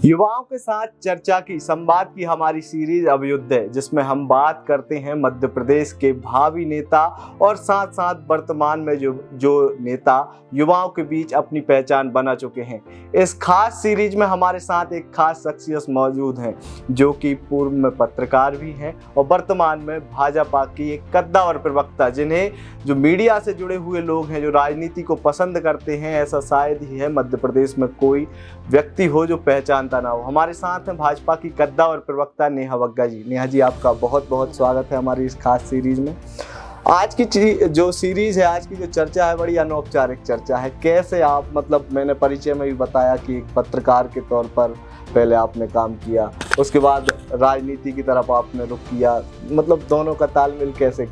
युवाओं के साथ चर्चा की संवाद की हमारी सीरीज अभ्युदय, जिसमें हम बात करते हैं मध्य प्रदेश के भावी नेता और साथ साथ वर्तमान में जो नेता युवाओं के बीच अपनी पहचान बना चुके हैं। इस खास सीरीज में हमारे साथ एक खास शख्सियत मौजूद हैं जो कि पूर्व में पत्रकार भी हैं और वर्तमान में भाजपा की एक कद्दावर प्रवक्ता, जिन्हें जो मीडिया से जुड़े हुए लोग हैं, जो राजनीति को पसंद करते हैं, ऐसा शायद ही है मध्य प्रदेश में कोई व्यक्ति हो जो पहचानता ना हो। हमारे साथ हैं भाजपा की कद्दावर प्रवक्ता नेहा बग्गा जी। नेहा जी, आपका बहुत बहुत स्वागत है हमारी इस खास सीरीज में। आज की जो सीरीज है, आज की जो चर्चा है, बड़ी अनौपचारिक चर्चा है। कैसे आप, मतलब मैंने परिचय में भी बताया कि एक पत्रकार के तौर पर पहले आपने काम किया, उसके बाद राजनीति की तरफ आपने रुख किया, मतलब दोनों का तालमेल कैसे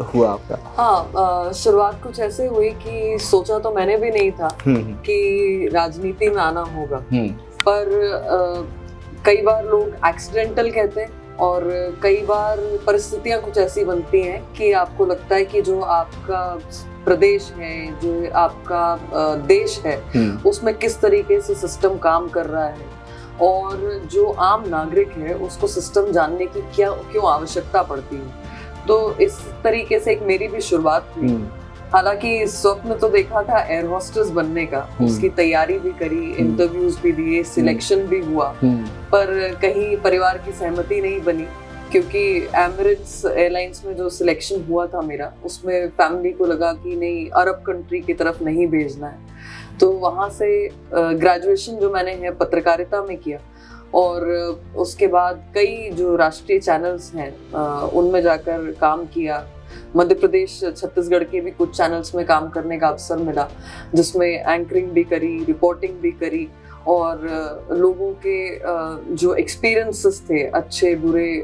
हुआ आपका? हाँ, शुरुआत कुछ ऐसे हुई कि सोचा तो मैंने भी नहीं था कि राजनीति में आना होगा, पर कई बार लोग एक्सीडेंटल कहते हैं और कई बार परिस्थितियां कुछ ऐसी बनती हैं कि आपको लगता है कि जो आपका प्रदेश है, जो आपका देश है, उसमें किस तरीके से सिस्टम काम कर रहा है और जो आम नागरिक है उसको सिस्टम जानने की क्यों आवश्यकता पड़ती है। तो इस तरीके से एक मेरी भी शुरुआत हुई। हालांकि स्वप्न तो देखा था एयर होस्टेस बनने का, उसकी तैयारी भी करी, इंटरव्यूज भी दिए, सिलेक्शन भी हुआ, पर कहीं परिवार की सहमति नहीं बनी, क्योंकि एमिरेट्स एयरलाइंस में जो सिलेक्शन हुआ था मेरा, उसमें फैमिली को लगा कि नहीं, अरब कंट्री की तरफ नहीं भेजना है। तो वहाँ से ग्रेजुएशन जो मैंने है पत्रकारिता में किया और उसके बाद कई जो राष्ट्रीय चैनल्स हैं उनमें जाकर काम किया। मध्य प्रदेश, छत्तीसगढ़ के भी कुछ चैनल्स में काम करने का अवसर मिला, जिसमें एंकरिंग भी करी, रिपोर्टिंग भी करी और लोगों के जो एक्सपीरियंसेस थे, अच्छे बुरे,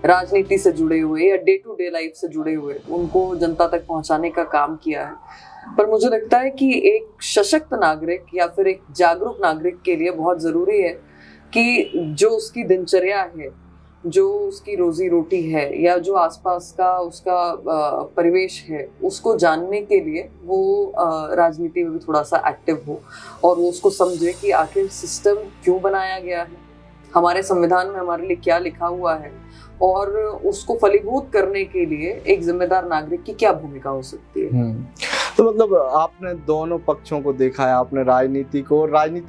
राजनीति से जुड़े हुए या डे टू डे लाइफ से जुड़े हुए, उनको जनता तक पहुंचाने का काम किया है। पर मुझे लगता है कि एक सशक्त नागरिक या फिर एक जागरूक नागरिक के लिए बहुत ज़रूरी है कि जो उसकी दिनचर्या है, जो उसकी रोजी रोटी है या जो आसपास का उसका परिवेश है, उसको जानने के लिए वो राजनीति में भी थोड़ा सा एक्टिव हो और वो उसको समझे कि आखिर सिस्टम क्यों बनाया गया है, हमारे संविधान में हमारे लिए क्या लिखा हुआ है और उसको फलीभूत करने के लिए एक जिम्मेदार नागरिक की क्या भूमिका हो सकती है। तो मतलब आपने दोनों पक्षों को देखा है, आपने राजनीति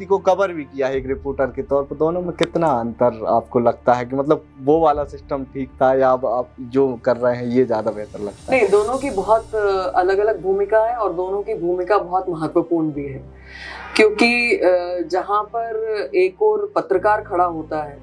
को कवर भी किया है एक रिपोर्टर के तौर पर। दोनों में कितना अंतर आपको लगता है कि मतलब वो वाला सिस्टम ठीक था या अब आप जो कर रहे हैं ये ज्यादा बेहतर लगता है? नहीं, दोनों की बहुत अलग अलग भूमिका है और दोनों की भूमिका बहुत महत्वपूर्ण भी है, क्योंकि जहाँ पर एक और पत्रकार खड़ा होता है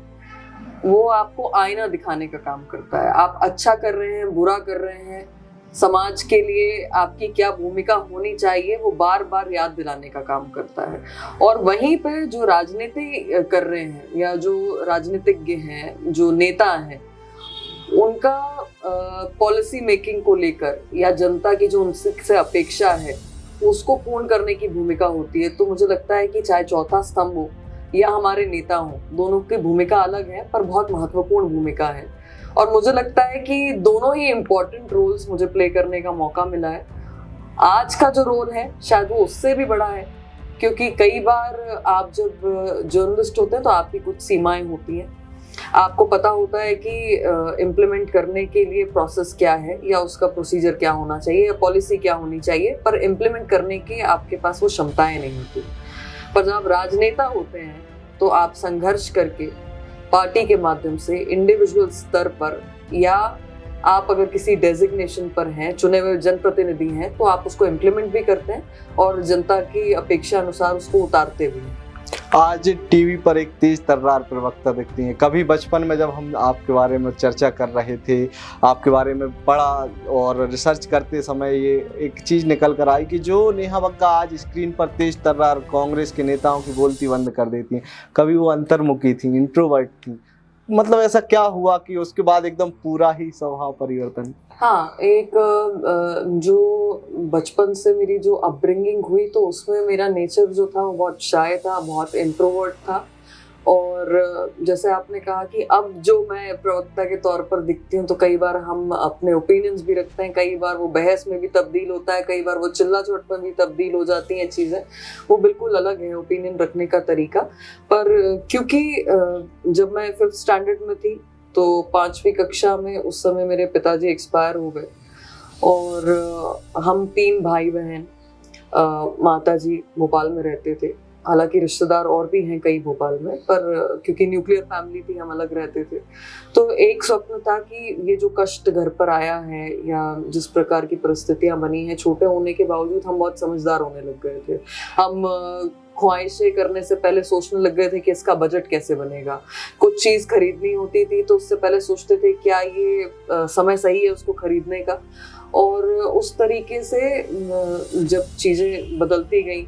वो आपको आईना दिखाने का काम करता है। आप अच्छा कर रहे हैं, बुरा कर रहे हैं, समाज के लिए आपकी क्या भूमिका होनी चाहिए, वो बार बार याद दिलाने का काम करता है। और वहीं पे जो राजनीति कर रहे हैं या जो राजनीतिज्ञ हैं, जो नेता हैं, उनका पॉलिसी मेकिंग को लेकर या जनता की जो उनसे अपेक्षा है उसको पूर्ण करने की भूमिका होती है। तो मुझे लगता है कि चाहे चौथा स्तंभ हो या हमारे नेता हो, दोनों की भूमिका अलग है पर बहुत महत्वपूर्ण भूमिका है। और मुझे लगता है कि दोनों ही इम्पोर्टेंट रोल्स मुझे प्ले करने का मौका मिला है। आज का जो रोल है शायद वो उससे भी बड़ा है, क्योंकि कई बार आप जब जर्नलिस्ट होते हैं तो आपकी कुछ सीमाएं होती हैं। आपको पता होता है कि इम्प्लीमेंट करने के लिए प्रोसेस क्या है या उसका प्रोसीजर क्या होना चाहिए या पॉलिसी क्या होनी चाहिए, पर इम्प्लीमेंट करने की आपके पास वो क्षमताएं नहीं होती। पर जब आप राजनेता होते हैं तो आप संघर्ष करके पार्टी के माध्यम से, इंडिविजुअल स्तर पर, या आप अगर किसी डेजिग्नेशन पर हैं, चुने हुए जनप्रतिनिधि हैं, तो आप उसको इम्प्लीमेंट भी करते हैं और जनता की अपेक्षा अनुसार उसको उतारते भी हैं। आज टीवी पर एक तेज तर्रार प्रवक्ता दिखती हैं। कभी बचपन में जब हम आपके बारे में चर्चा कर रहे थे, आपके बारे में पढ़ा और रिसर्च करते समय ये एक चीज़ निकल कर आई कि जो नेहा बग्गा आज स्क्रीन पर तेज तर्रार कांग्रेस के नेताओं की बोलती बंद कर देती हैं, कभी वो अंतर्मुखी थी, इंट्रोवर्ट थी। मतलब ऐसा क्या हुआ कि उसके बाद एकदम पूरा ही स्वभाव परिवर्तन? हाँ, एक जो बचपन से मेरी जो अपब्रिंगिंग हुई तो उसमें मेरा नेचर जो था वो बहुत शाय था, बहुत इंट्रोवर्ट था और और जैसे आपने कहा कि अब जो मैं प्रवक्ता के तौर पर दिखती हूँ, तो कई बार हम अपने ओपिनियंस भी रखते हैं, कई बार वो बहस में भी तब्दील होता है, कई बार वो चिल्ला चोट में भी तब्दील हो जाती हैं चीज़ें। वो बिल्कुल अलग है ओपिनियन रखने का तरीका। पर क्योंकि जब मैं 5th स्टैंडर्ड में थी तो 5वीं कक्षा में उस समय मेरे पिताजी एक्सपायर हो गए, और हम 3 भाई बहन, माता जी भोपाल में रहते थे। हालांकि रिश्तेदार और भी हैं कई भोपाल में, पर क्योंकि न्यूक्लियर फैमिली थी हम अलग रहते थे। तो एक स्वप्न था कि ये जो कष्ट घर पर आया है या जिस प्रकार की परिस्थितियां बनी हैं, छोटे होने के बावजूद हम बहुत समझदार होने लग गए थे। हम ख्वाहिशें करने से पहले सोचने लग गए थे कि इसका बजट कैसे बनेगा। कुछ चीज़ खरीदनी होती थी तो उससे पहले सोचते थे क्या ये समय सही है उसको खरीदने का। और उस तरीके से जब चीज़ें बदलती गई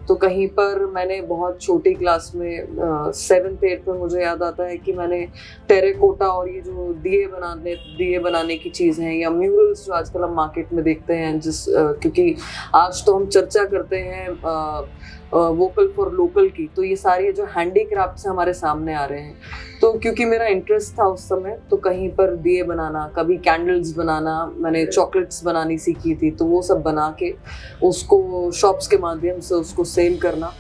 तो कहीं पर मैंने बहुत छोटी क्लास में 7th 8th में मुझे याद आता है कि मैंने टेराकोटा और ये जो दिए बनाने की चीज़ हैं या म्यूरल्स जो आजकल हम मार्केट में देखते हैं, क्योंकि आज तो हम चर्चा करते हैं वोकल फॉर लोकल की, तो ये सारे जो हैंडीक्राफ्ट्स हमारे सामने आ रहे हैं। तो क्योंकि मेरा इंटरेस्ट था उस समय, तो कहीं पर दिए बनाना, कभी कैंडल्स बनाना, मैंने चॉकलेट्स बनानी सीखी थी, तो वो सब बना के उसको शॉप्स के माध्यम से उसको सेल करना।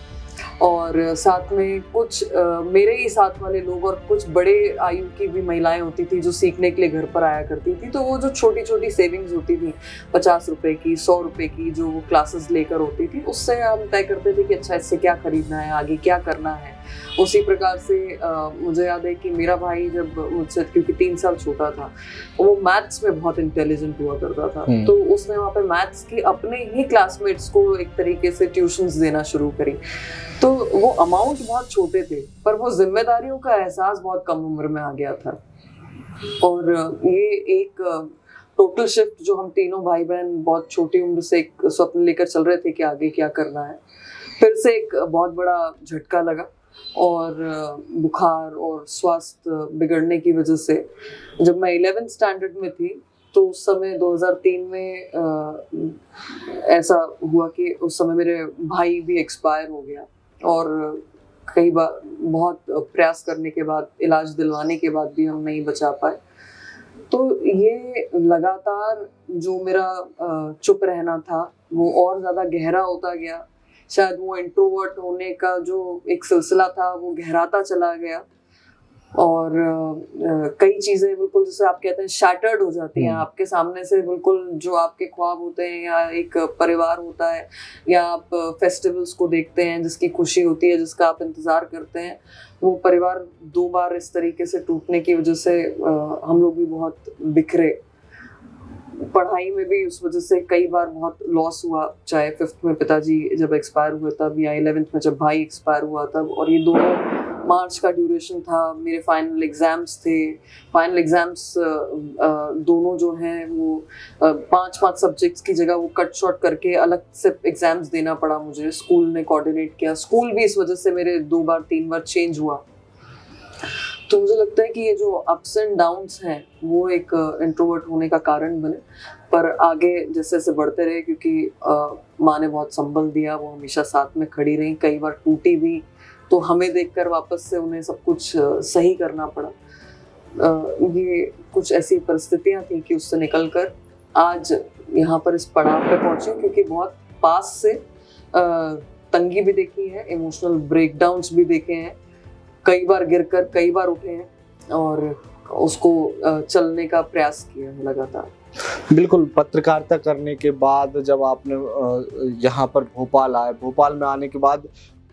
और साथ में कुछ मेरे ही साथ वाले लोग और कुछ बड़े आयु की भी महिलाएं होती थी जो सीखने के लिए घर पर आया करती थी। तो वो जो छोटी छोटी सेविंग्स होती थी 50 रुपए की, 100 रुपए की, जो वो क्लासेस लेकर होती थी, उससे हम तय करते थे कि अच्छा इससे क्या खरीदना है, आगे क्या करना है। उसी प्रकार से मुझे याद है कि मेरा भाई जब मुझसे, क्योंकि 3 साल छोटा था, वो मैथ्स में बहुत इंटेलिजेंट हुआ करता था, तो उसने वहाँ पे मैथ्स की अपने ही क्लासमेट्स को एक तरीके से ट्यूशंस देना शुरू करी। तो वो अमाउंट बहुत छोटे थे, पर वो जिम्मेदारियों का एहसास बहुत कम उम्र में आ गया था। और ये एक टोटल शिफ्ट जो हम तीनों भाई बहन बहुत छोटी उम्र से एक स्वप्न लेकर चल रहे थे कि आगे क्या करना है, फिर से एक बहुत बड़ा झटका लगा। और बुखार और स्वास्थ्य बिगड़ने की वजह से जब मैं 11th स्टैंडर्ड में थी, तो उस समय 2003 में ऐसा हुआ कि उस समय मेरे भाई भी एक्सपायर हो गया। और कई बार बहुत प्रयास करने के बाद, इलाज दिलवाने के बाद भी हम नहीं बचा पाए। तो ये लगातार जो मेरा चुप रहना था वो और ज़्यादा गहरा होता गया। शायद वो इंट्रोवर्ट होने का जो एक सिलसिला था वो गहराता चला गया, और कई चीज़ें बिल्कुल जैसे आप कहते हैं शैटर्ड हो जाती हैं आपके सामने से। बिल्कुल जो आपके ख्वाब होते हैं या एक परिवार होता है या आप फेस्टिवल्स को देखते हैं जिसकी खुशी होती है, जिसका आप इंतज़ार करते हैं, वो परिवार 2 बार इस तरीके से टूटने की वजह से हम लोग भी बहुत बिखरे। पढ़ाई में भी उस वजह से कई बार बहुत लॉस हुआ, चाहे 5th में पिताजी जब एक्सपायर हुए तब या 11th में जब भाई एक्सपायर हुआ तब। और ये दोनों मार्च का ड्यूरेशन था, मेरे फाइनल एग्जाम्स थे। फाइनल एग्जाम्स दोनों जो हैं वो 5-5 सब्जेक्ट्स की जगह वो कट शॉर्ट करके अलग से एग्जाम्स देना पड़ा मुझे। स्कूल ने कोऑर्डिनेट किया, स्कूल भी इस वजह से मेरे 2 बार 3 बार चेंज हुआ। तो मुझे लगता है कि ये जो अप्स एंड डाउन्स हैं वो एक इंट्रोवर्ट होने का कारण बने। पर आगे जैसे जैसे बढ़ते रहे, क्योंकि माँ ने बहुत संबल दिया, वो हमेशा साथ में खड़ी रही, कई बार टूटी भी, तो हमें देखकर वापस से उन्हें सब कुछ सही करना पड़ा। ये कुछ ऐसी परिस्थितियां थी कि उससे निकलकर आज यहाँ पर इस पड़ाव पे पहुंची, क्योंकि बहुत पास से तंगी भी देखी है, इमोशनल ब्रेकडाउन्स भी देखे हैं, कई बार गिरकर कई बार उठे हैं और उसको चलने का प्रयास किया है लगातार। बिल्कुल, पत्रकारिता करने के बाद जब आपने यहाँ पर भोपाल आए, भोपाल में आने के बाद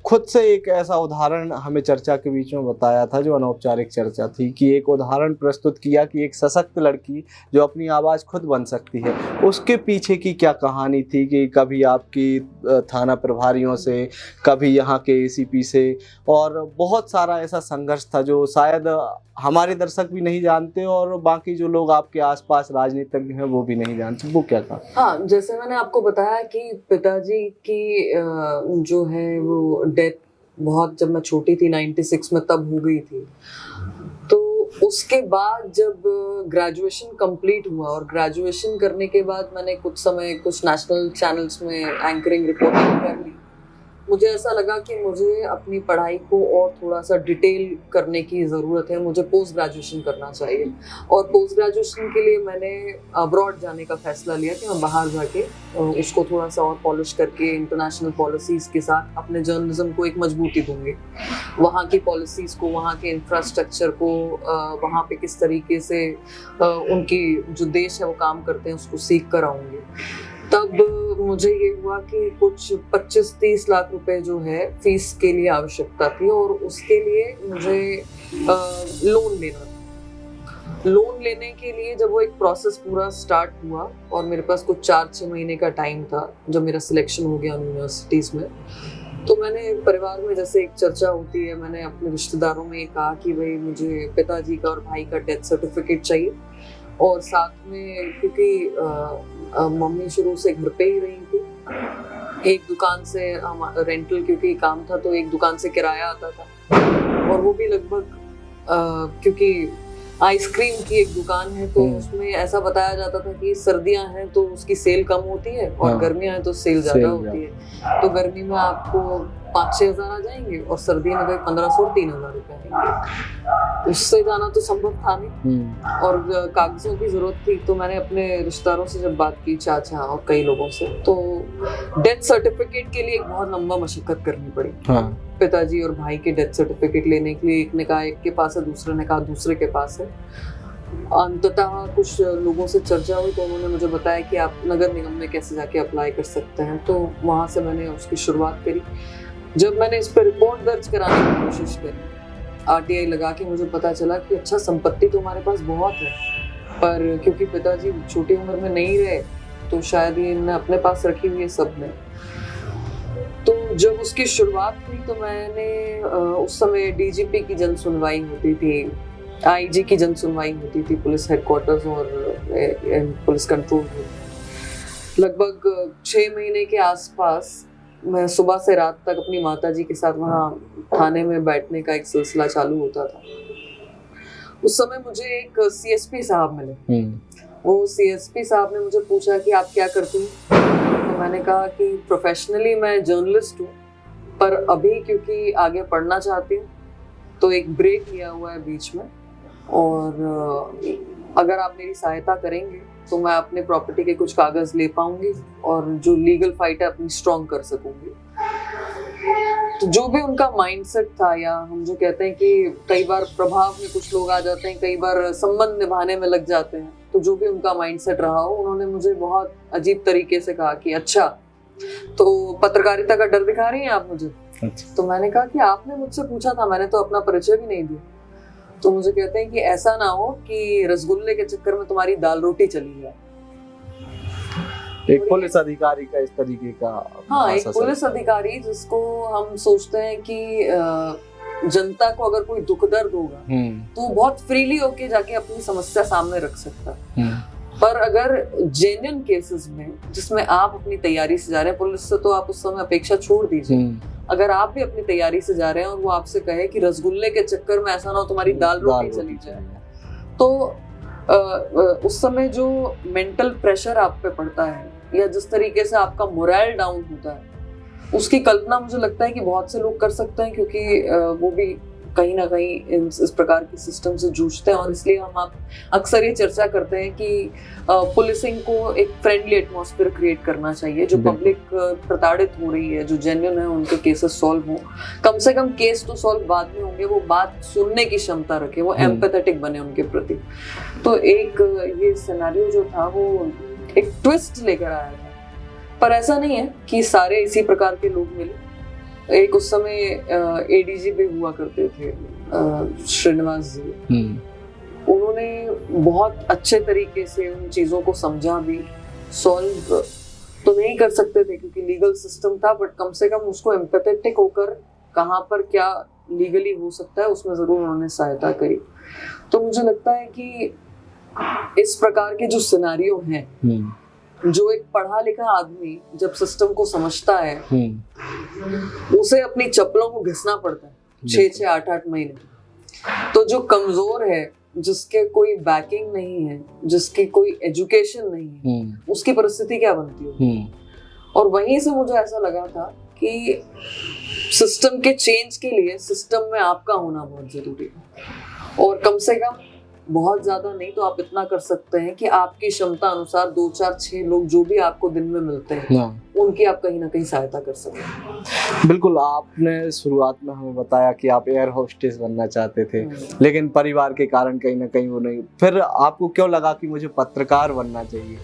खुद से एक ऐसा उदाहरण हमें चर्चा के बीच में बताया था जो अनौपचारिक चर्चा थी, कि एक उदाहरण प्रस्तुत किया कि एक सशक्त लड़की जो अपनी आवाज़ खुद बन सकती है, उसके पीछे की क्या कहानी थी। कि कभी आपकी थाना प्रभारियों से, कभी यहाँ के एसीपी से, और बहुत सारा ऐसा संघर्ष था जो शायद हमारे दर्शक भी नहीं जानते और बाकी जो लोग आपके आसपास राजनीतिज्ञ हैं वो भी नहीं जानते। वो क्या था? हाँ, जैसे मैंने आपको बताया कि पिताजी की जो है वो डेथ बहुत, जब मैं छोटी थी 96 में तब हो गई थी। तो उसके बाद जब ग्रेजुएशन कंप्लीट हुआ, और ग्रेजुएशन करने के बाद मैंने कुछ समय कुछ नेशनल चैनल्स में एंकरिंग रिपोर्टिंग कर ली, मुझे ऐसा लगा कि मुझे अपनी पढ़ाई को और थोड़ा सा डिटेल करने की ज़रूरत है, मुझे पोस्ट ग्रेजुएशन करना चाहिए। और पोस्ट ग्रेजुएशन के लिए मैंने अब्रॉड जाने का फैसला लिया कि मैं बाहर जाके उसको थोड़ा सा और पॉलिश करके इंटरनेशनल पॉलिसीज़ के साथ अपने जर्नलिज्म को एक मजबूती दूंगी। वहाँ की पॉलिसीज़ को, वहाँ के इंफ्रास्ट्रक्चर को, वहाँ पे किस तरीके से उनकी जो देश है वो काम करते हैं उसको सीख कर आऊँगी। तब मुझे ये हुआ कि कुछ 25-30 लाख रुपए जो है फीस के लिए आवश्यकता थी और उसके लिए मुझे लोन लेना था। लोन लेने के लिए जब वो एक प्रोसेस पूरा स्टार्ट हुआ और मेरे पास कुछ 4-6 महीने का टाइम था जब मेरा सिलेक्शन हो गया यूनिवर्सिटीज़ में, तो मैंने परिवार में जैसे एक चर्चा होती है, मैंने अपने रिश्तेदारों में कहा कि भाई मुझे पिताजी का और भाई का डेथ सर्टिफिकेट चाहिए और साथ में क्योंकि मम्मी शुरू से घर पे ही रही थी, एक दुकान से रेंटल क्योंकि काम था तो एक दुकान से किराया आता था और वो भी लगभग क्योंकि आइसक्रीम की एक दुकान है तो उसमें ऐसा बताया जाता था कि सर्दियां हैं तो उसकी सेल कम होती है और गर्मियां हैं तो सेल ज्यादा होती है। तो गर्मी में आपको 5-6 हज़ार आ जाएंगे और सर्दी में 1500 और 3000 रुपए आएंगे। उससे जाना तो संभव था नहीं और कागजों की जरूरत थी। तो मैंने अपने रिश्तेदारों से जब बात की, चाचा और कई लोगों से, तो डेथ सर्टिफिकेट के लिए एक बहुत लंबा मशक्कत करनी पड़ी। पिताजी और भाई के डेथ सर्टिफिकेट लेने के लिए एक ने कहा एक के पास है, दूसरे ने कहा दूसरे के पास है। अंततः कुछ लोगों से चर्चा हुई तो उन्होंने मुझे बताया कि आप नगर निगम में कैसे जाके अप्लाई कर सकते हैं। तो वहाँ से मैंने उसकी शुरुआत करी। जब मैंने इस पर रिपोर्ट दर्ज कराने की कोशिश करी, आरटीआई लगा के, मुझे पता चला कि अच्छा संपत्ति तो हमारे पास बहुत है, पर क्योंकि पिताजी छोटी उम्र में नहीं रहे तो शायद ये इन्होंने अपने पास रखी हुई है सब ने। तो जब उसकी शुरुआत हुई तो मैंने उस समय डीजीपी की जन सुनवाई होती थी, आईजी की जन सुनवाई होती थी पुलिस हेडक्वार्टर्स और पुलिस कंट्रोल रूम। लगभग 6 महीने के आसपास मैं सुबह से रात तक अपनी माताजी के साथ वहाँ थाने में बैठने का एक सिलसिला चालू होता था। उस समय मुझे एक सीएसपी साहब मिले। वो सीएसपी साहब ने मुझे पूछा कि आप क्या करती हैं? तो मैंने कहा कि प्रोफेशनली मैं जर्नलिस्ट हूँ, पर अभी क्योंकि आगे पढ़ना चाहती हूँ तो एक ब्रेक लिया हुआ है बीच में, और अगर आप मेरी सहायता करेंगे तो मैं अपने प्रॉपर्टी के कुछ कागज ले पाऊंगी और जो लीगल फाइट है अपनी स्ट्रॉन्ग कर सकूंगी। तो जो भी उनका माइंडसेट था, या हम जो कहते हैं कि कई बार प्रभाव में कुछ लोग आ जाते हैं, कई बार संबंध निभाने में लग जाते हैं, तो जो भी उनका माइंडसेट रहा हो, उन्होंने मुझे बहुत अजीब तरीके से कहा कि अच्छा तो पत्रकारिता का डर दिखा रही हैं आप मुझे। तो मैंने कहा कि आपने मुझसे पूछा था, मैंने तो अपना परिचय भी नहीं दिया। तो मुझे कहते हैं कि ऐसा ना हो कि रसगुल्ले के चक्कर में तुम्हारी दाल रोटी चली जाए। एक पुलिस अधिकारी का इस तरीके का, हाँ, एक पुलिस अधिकारी जिसको हम सोचते हैं कि जनता को अगर कोई दुख दर्द होगा तो बहुत फ्रीली होके जाके अपनी समस्या सामने रख सकता है। पर अगर जेन्युइन केसेस में जिसमें आप अपनी तैयारी से जा रहे हैं, पुलिस से तो आप उस समय अपेक्षा छोड़ दीजिए, अगर आप भी अपनी तैयारी से जा रहे हैं और वो आपसे कहे कि रसगुल्ले के चक्कर में ऐसा ना हो तुम्हारी दाल रोटी चली जाए, तो उस समय जो मेंटल प्रेशर आप पे पड़ता है या जिस तरीके से आपका मोरल डाउन होता है, उसकी कल्पना मुझे लगता है कि बहुत से लोग कर सकते हैं, क्योंकि वो भी कहीं ना कहीं इस प्रकार के सिस्टम से जूझते हैं। और इसलिए हम आप अक्सर ये चर्चा करते हैं कि पुलिसिंग को एक फ्रेंडली एटमॉस्फेयर क्रिएट करना चाहिए। जो पब्लिक प्रताड़ित हो रही है, जो जेन्युइन है, उनके केसेस सॉल्व हो, कम से कम केस तो सॉल्व बाद में होंगे, वो बात सुनने की क्षमता रखे, वो एम्पैथेटिक बने उनके प्रति। तो एक ये सिनेरियो जो था वो एक ट्विस्ट लेकर आया था, पर ऐसा नहीं है कि सारे इसी प्रकार के लोग मिले। एक उस समय एडीजी भी हुआ करते थे श्रीनिवास जी, उन्होंने बहुत अच्छे तरीके से उन चीजों को समझा भी। सॉल्व तो नहीं कर सकते थे क्योंकि लीगल सिस्टम था, बट कम से कम उसको एम्पैथेटिक होकर कहाँ पर क्या लीगली हो सकता है उसमें जरूर उन्होंने सहायता करी। तो मुझे लगता है कि इस प्रकार के जो सिनेरियो हैं, जो एक पढ़ा लिखा आदमी जब सिस्टम को समझता है, उसे अपनी चप्पलों को घिसना पड़ता है 6-6, 8-8 महीने। तो जो कमजोर है, जिसके कोई बैकिंग नहीं है, जिसकी कोई एजुकेशन नहीं है, उसकी परिस्थिति क्या बनती है। और वहीं से मुझे ऐसा लगा था कि सिस्टम के चेंज के लिए सिस्टम में आपका होना बहुत जरूरी है, और कम से कम बहुत ज्यादा नहीं तो आप इतना कर सकते हैं कि आपकी क्षमता अनुसार 2 4 6 लोग जो भी आपको दिन में मिलते हैं उनकी आप कहीं ना कहीं सहायता कर सकें। बिल्कुल, आपने शुरुआत में हमें बताया कि आप एयर होस्टेस बनना चाहते थे, लेकिन परिवार के कारण कहीं ना कहीं वो नहीं, फिर आपको क्यों लगा कि मुझे पत्रकार बनना चाहिए?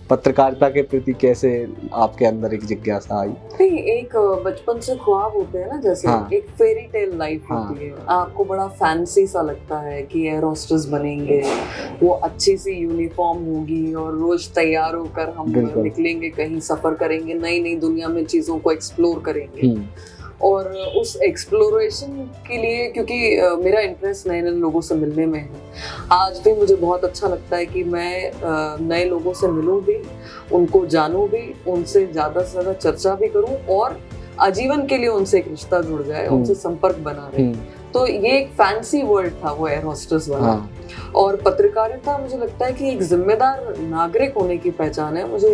पत्रकारिता के प्रति कैसे आपके अंदर एक जिज्ञासा आई? नहीं, एक बचपन से ख्वाब होते हैं ना, जैसे एक फेरी टेल लाइफ होती है, आपको बड़ा फैंसी सा लगता है कि एयर होस्टेस बनेंगे, वो अच्छी सी यूनिफॉर्म होगी और रोज तैयार होकर हम निकलेंगे, कहीं सफर करेंगे, नई नई दुनिया में चीजों को एक्सप्लोर करेंगे। और उस एक्सप्लोरेशन के लिए, क्योंकि मेरा इंटरेस्ट नए नए लोगों से मिलने में है, आज भी मुझे बहुत अच्छा लगता है कि मैं नए लोगों से मिलूं भी, उनको जानूं भी, उनसे ज़्यादा से ज़्यादा चर्चा भी करूं और आजीवन के लिए उनसे एक रिश्ता जुड़ जाए, उनसे संपर्क बना रहे। तो ये एक फैंसी वर्ल्ड था वो एयर होस्टेस वाला। और पत्रकारिता मुझे लगता है कि एक जिम्मेदार नागरिक होने की पहचान है। मुझे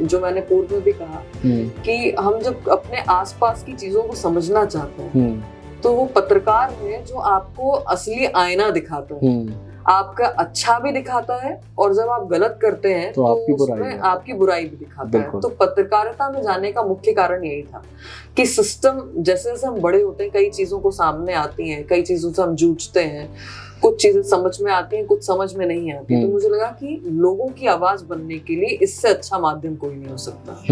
जो मैंने पूर्व में भी कहा कि हम जब अपने आसपास की चीजों को समझना चाहते हैं तो वो पत्रकार है जो आपको असली आईना दिखाता है, आपका अच्छा भी दिखाता है, और जब आप गलत करते हैं तो उसमें आपकी बुराई भी दिखाता है। तो पत्रकारिता में जाने का मुख्य कारण यही था कि सिस्टम जैसे जैसे हम बड़े होते हैं, कई चीजों को सामने आती हैं, कई चीजों से हम जूझते हैं, कुछ चीजें समझ में आती हैं, कुछ समझ में नहीं आती। तो मुझे लगा कि लोगों की आवाज बनने के लिए इससे अच्छा माध्यम कोई नहीं हो सकता।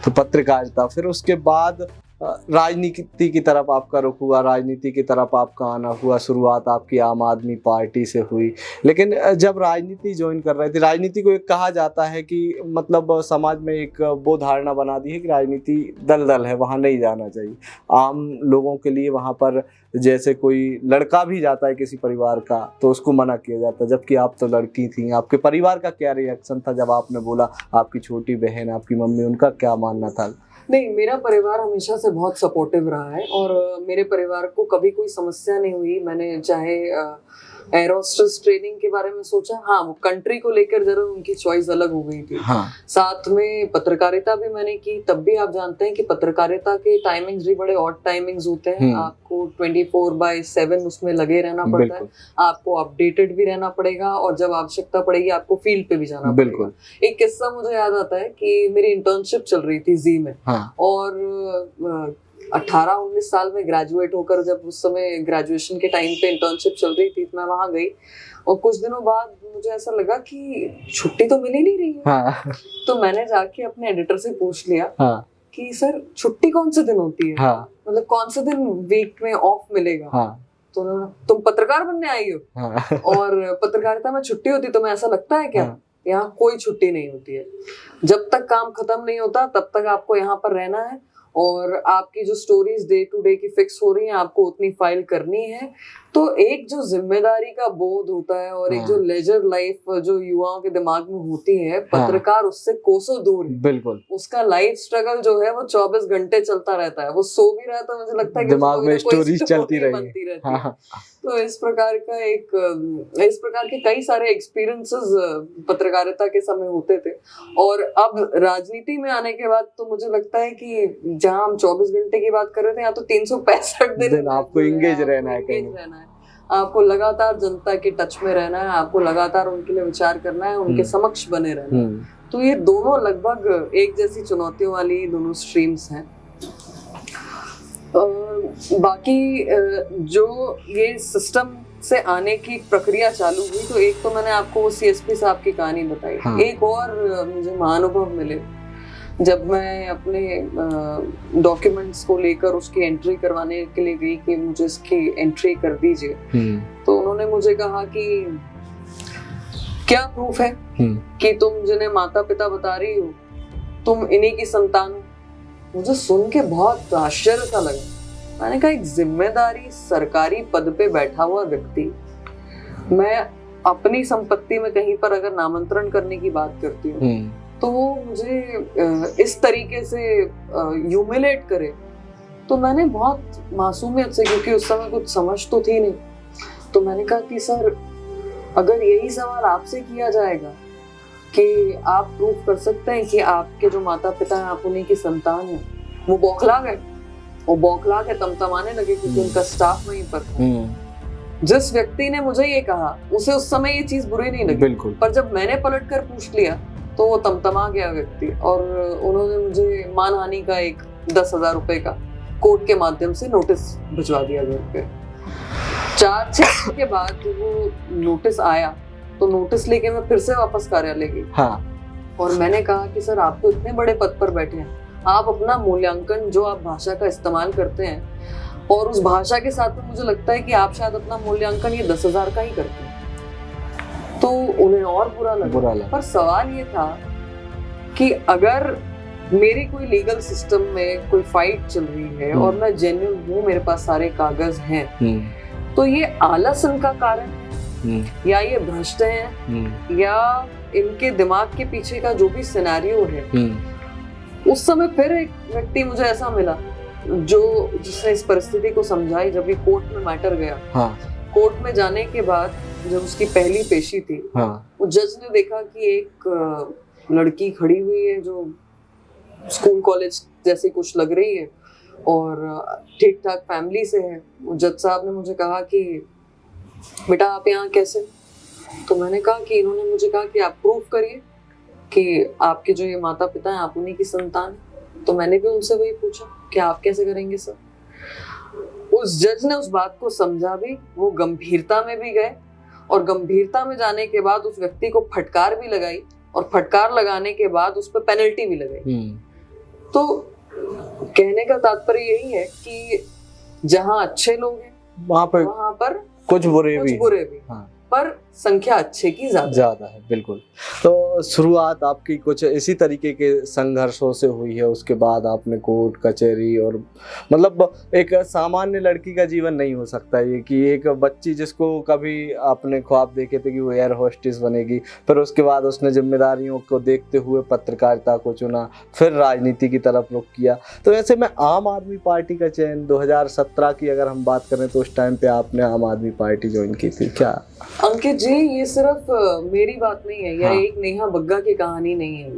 तो पत्रकारिता, फिर उसके बाद राजनीति की तरफ आपका रुख हुआ, राजनीति की तरफ आपका आना हुआ। शुरुआत आपकी आम आदमी पार्टी से हुई, लेकिन जब राजनीति ज्वाइन कर रहे थे, राजनीति को एक कहा जाता है कि मतलब समाज में एक वो धारणा बना दी है कि राजनीति दलदल है, वहाँ नहीं जाना चाहिए। आम लोगों के लिए वहाँ पर जैसे कोई लड़का भी जाता है किसी परिवार का तो उसको मना किया जाता है, जबकि आप तो लड़की थी। आपके परिवार का क्या रिएक्शन था जब आपने बोला? आपकी छोटी बहन, आपकी मम्मी, उनका क्या मानना था? नहीं, मेरा परिवार हमेशा से बहुत सपोर्टिव रहा है और मेरे परिवार को कभी कोई समस्या नहीं हुई। मैंने चाहे एयर होस्टेस ट्रेनिंग के बारे में सोचा, हाँ वो कंट्री को लेकर जरूर उनकी चॉइस अलग हो गई थी। साथ में पत्रकारिता भी मैंने की, तब भी आप जानते हैं कि पत्रकारिता के टाइमिंग्स भी बड़े ऑड टाइमिंग्स होते हैं। आपको 24/7 उसमें लगे रहना पड़ता है, आपको अपडेटेड भी रहना पड़ेगा और जब आवश्यकता पड़ेगी आपको फील्ड पे भी जाना पड़ेगा। एक किस्सा मुझे याद आता है कि मेरी इंटर्नशिप चल रही थी जी में, और 18-19 साल में ग्रेजुएट होकर, जब उस समय ग्रेजुएशन के टाइम पे इंटर्नशिप चल रही थी, मैं वहां गई और कुछ दिनों बाद मुझे ऐसा लगा कि छुट्टी तो मिल ही नहीं रही है। तो मैंने जाके अपने एडिटर से पूछ लिया कि सर छुट्टी कौन से दिन होती है, मतलब कौन से दिन वीक में ऑफ मिलेगा। तो तुम पत्रकार बनने आई हो और पत्रकारिता में छुट्टी होती, तो मैं ऐसा लगता है क्या? यहाँ कोई छुट्टी नहीं होती है, जब तक काम खत्म नहीं होता तब तक आपको यहाँ पर रहना है और आपकी जो स्टोरीज डे टू डे की फिक्स हो रही हैं आपको उतनी फाइल करनी है। तो एक जो जिम्मेदारी का बोध होता है और एक जो लेजर लाइफ जो युवाओं के दिमाग में होती है, पत्रकार उससे कोसों दूर है। बिल्कुल, उसका लाइफ स्ट्रगल जो है वो 24 घंटे चलता रहता है। वो सो भी रहा तो मुझे लगता है कि दिमाग में स्टोरीज चलती रहती है। तो इस प्रकार के कई सारे एक्सपीरियंसेस पत्रकारिता के समय होते थे। और अब राजनीति में आने के बाद तो मुझे लगता है कि जहाँ हम 24 घंटे की बात कर रहे थे, यहाँ तो 365 दिन आपको इंगेज रहना है। आपको लगातार जनता के टच में रहना है, आपको लगातार उनके लिए विचार करना है, उनके समक्ष बने रहना है। तो ये दोनों लगभग एक जैसी चुनौतियों वाली दोनों स्ट्रीम्स हैं। बाकी जो ये सिस्टम से आने की प्रक्रिया चालू हुई, तो एक तो मैंने आपको CSP साहब की कहानी बताई। एक और मुझे महाअनुभव मिले जब मैं अपने डॉक्यूमेंट्स को लेकर उसकी एंट्री करवाने के लिए गई कि मुझे इसकी एंट्री कर दीजिए। तो उन्होंने मुझे कहा कि क्या प्रूफ है कि तुम जिन्हें माता पिता बता रही हो तुम इन्हीं की संतान हो? मुझे सुन के बहुत आश्चर्य सा लगा। मैंने कहा, एक जिम्मेदारी सरकारी पद पे बैठा हुआ व्यक्ति, मैं अपनी संपत्ति में कहीं पर अगर नामांतरण करने की बात करती हूँ तो वो मुझे इस तरीके से ह्यूमिलेट करे, तो मैंने बहुत मासूमियत से, क्योंकि उस समय कुछ समझ तो थी नहीं, तो मैंने कहा कि सर अगर यही सवाल आपसे किया जाएगा कि आप प्रूफ कर सकते हैं कि आपके जो माता पिता हैं आप उन्हीं की संतान हैं, वो बौखला गए, वो बौखला के तमतमाने लगे क्योंकि उनका स्टाफ वहीं पर था। जिस व्यक्ति ने मुझे ये कहा उसे उस समय ये चीज बुरी नहीं लगी, बिल्कुल, पर जब मैंने पलट कर पूछ लिया तो वो तमतमा गया व्यक्ति, और उन्होंने मुझे मानहानि का एक 10,000 रुपए का कोर्ट के माध्यम से नोटिस भिजवा दिया घर पे। 4-6 दिन के बाद वो नोटिस आया तो नोटिस लेके मैं फिर से वापस कार्यालय गई। हाँ। और मैंने कहा कि सर आप तो इतने बड़े पद पर बैठे हैं, आप अपना मूल्यांकन जो आप भाषा का इस्तेमाल करते हैं और उस भाषा के साथ में मुझे लगता है कि आप शायद अपना मूल्यांकन ये 10,000 का ही करते हैं। तो उन्हें और बुरा लगा। पर सवाल ये था कि अगर मेरी कोई लीगल सिस्टम में कोई फाइट चल रही है और मैं जेन्युइन हूँ, मेरे पास सारे कागज हैं, तो ये आलस इनका कारण है या ये भ्रष्ट हैं या इनके दिमाग के पीछे का जो भी सिनेरियो है। उस समय फिर एक व्यक्ति मुझे ऐसा मिला जिसने इस परिस्थिति को समझाई। जब ये कोर्ट में मैटर गया, कोर्ट में जाने के बाद जब उसकी पहली पेशी थी, वो जज ने देखा कि एक लड़की खड़ी हुई है जो स्कूल कॉलेज जैसी कुछ लग रही है और ठीक ठाक फैमिली से है। जज साहब ने मुझे कहा कि बेटा आप यहाँ कैसे? तो मैंने कहा कि इन्होंने मुझे कहा कि आप प्रूफ करिए कि आपके जो ये माता पिता हैं आप उन्हीं की संतान है। तो मैंने भी उनसे वही पूछा कि आप कैसे करेंगे सर? उस जज ने उस बात को समझा भी, वो गंभीरता में भी गए और गंभीरता में जाने के बाद उस व्यक्ति को फटकार भी लगाई और फटकार लगाने के बाद उस पर पेनल्टी भी लगाई। तो कहने का तात्पर्य यही है कि जहाँ अच्छे लोग हैं वहाँ पर कुछ बुरे भी। हाँ। पर संख्या अच्छे की ज्यादा है। बिल्कुल। तो शुरुआत आपकी कुछ इसी तरीके के संघर्षों से हुई है, उसके बाद आपने कोर्ट कचहरी और मतलब एक सामान्य लड़की का जीवन नहीं हो सकता ये कि एक बच्ची जिसको कभी आपने ख्वाब देखे थे कि वो एयर होस्टेस बनेगी, फिर उसके बाद उसने जिम्मेदारियों को देखते हुए पत्रकारिता को चुना, फिर राजनीति की तरफ रुख किया। तो ऐसे में आम आदमी पार्टी का चयन 2017 की अगर हम बात करें तो उस टाइम पे आपने आम आदमी पार्टी ज्वाइन की थी क्या? अंकित जी, ये सिर्फ मेरी बात नहीं है, यह एक नेहा बग्गा की कहानी नहीं है।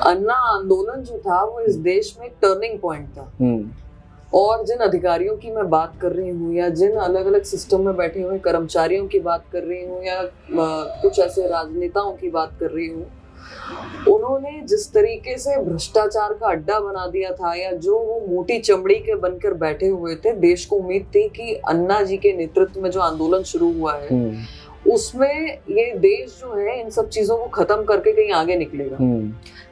अन्ना आंदोलन जो था वो इस देश में टर्निंग पॉइंट था। और जिन अधिकारियों की मैं बात कर रही हूँ या जिन अलग अलग सिस्टम में बैठे हुए कर्मचारियों की बात कर रही हूँ या कुछ ऐसे राजनेताओं की बात कर रही हूँ, उन्होंने जिस तरीके से भ्रष्टाचार का अड्डा बना दिया था या जो वो मोटी चमड़ी के बनकर बैठे हुए थे, देश को उम्मीद थी कि अन्ना जी के नेतृत्व में जो आंदोलन शुरू हुआ है उसमें ये देश जो है इन सब चीजों को खत्म करके कहीं आगे निकलेगा,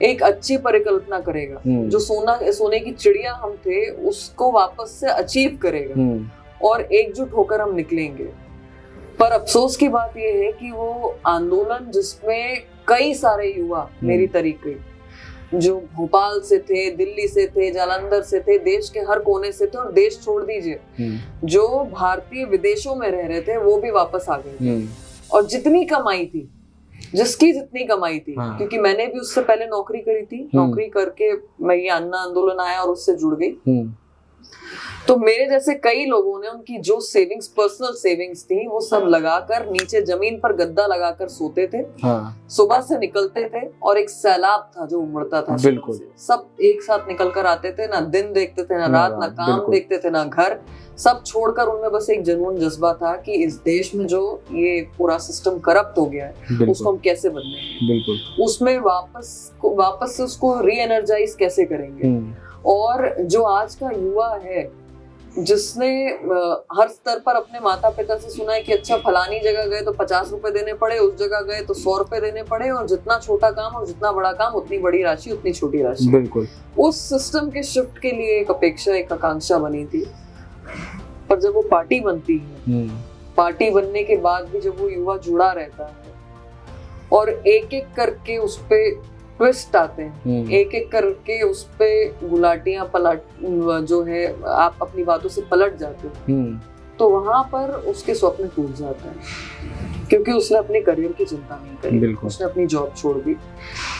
एक अच्छी परिकल्पना करेगा, जो सोने की चिड़िया हम थे उसको वापस से अचीव करेगा और एकजुट होकर हम निकलेंगे। पर अफसोस की बात यह है कि वो आंदोलन जिसमें कई सारे युवा मेरी तरीके जो भोपाल से थे, दिल्ली से थे, जालंधर से थे, देश के हर कोने से थे और देश छोड़ दीजिए जो भारतीय विदेशों में रह रहे थे वो भी वापस आ गए थे। और जितनी कमाई थी, जिसकी जितनी कमाई थी, क्योंकि मैंने भी उससे पहले नौकरी करी थी, नौकरी करके मैं ये अन्ना आंदोलन आया और उससे जुड़ गई। तो मेरे जैसे कई लोगों ने उनकी जो सेविंग्स, पर्सनल सेविंग्स थी, वो सब लगाकर नीचे जमीन पर गद्दा लगाकर सोते थे। सुबह से निकलते थे और एक सैलाब था जो उमड़ता था। बिल्कुल। सब एक साथ निकल कर आते थे, ना दिन देखते थे, ना रात, ना काम देखते थे, ना घर, सब छोड़कर उनमें बस एक जुनून जज्बा था कि इस देश में जो ये पूरा सिस्टम करप्ट हो गया है उसको हम कैसे बदलेंगे, उसमें वापस से उसको री एनर्जाइज कैसे करेंगे। और जो आज का युवा है जिसने हर स्तर पर अपने माता पिता से सुना है कि अच्छा फलानी जगह गए तो 50 रुपए देने पड़े, उस जगह गए तो 100 रुपए देने पड़े, और जितना छोटा काम और जितना बड़ा काम उतनी बड़ी राशि उतनी छोटी राशि। बिल्कुल। उस सिस्टम के शिफ्ट के लिए एक अपेक्षा, एक आकांक्षा बनी थी। पर जब वो पार्टी बनती है, पार्टी बनने के बाद भी जब वो युवा जुड़ा रहता है और एक एक करके उस पे ट्विस्ट आते हैं, एक एक करके उस पे गुलाटियां पलट जो है आप अपनी बातों से पलट जाते हो, तो वहां पर उसके स्वप्न टूट जाते हैं क्योंकि उसने अपने करियर की चिंता नहीं करी, उसने अपनी जॉब छोड़ दी,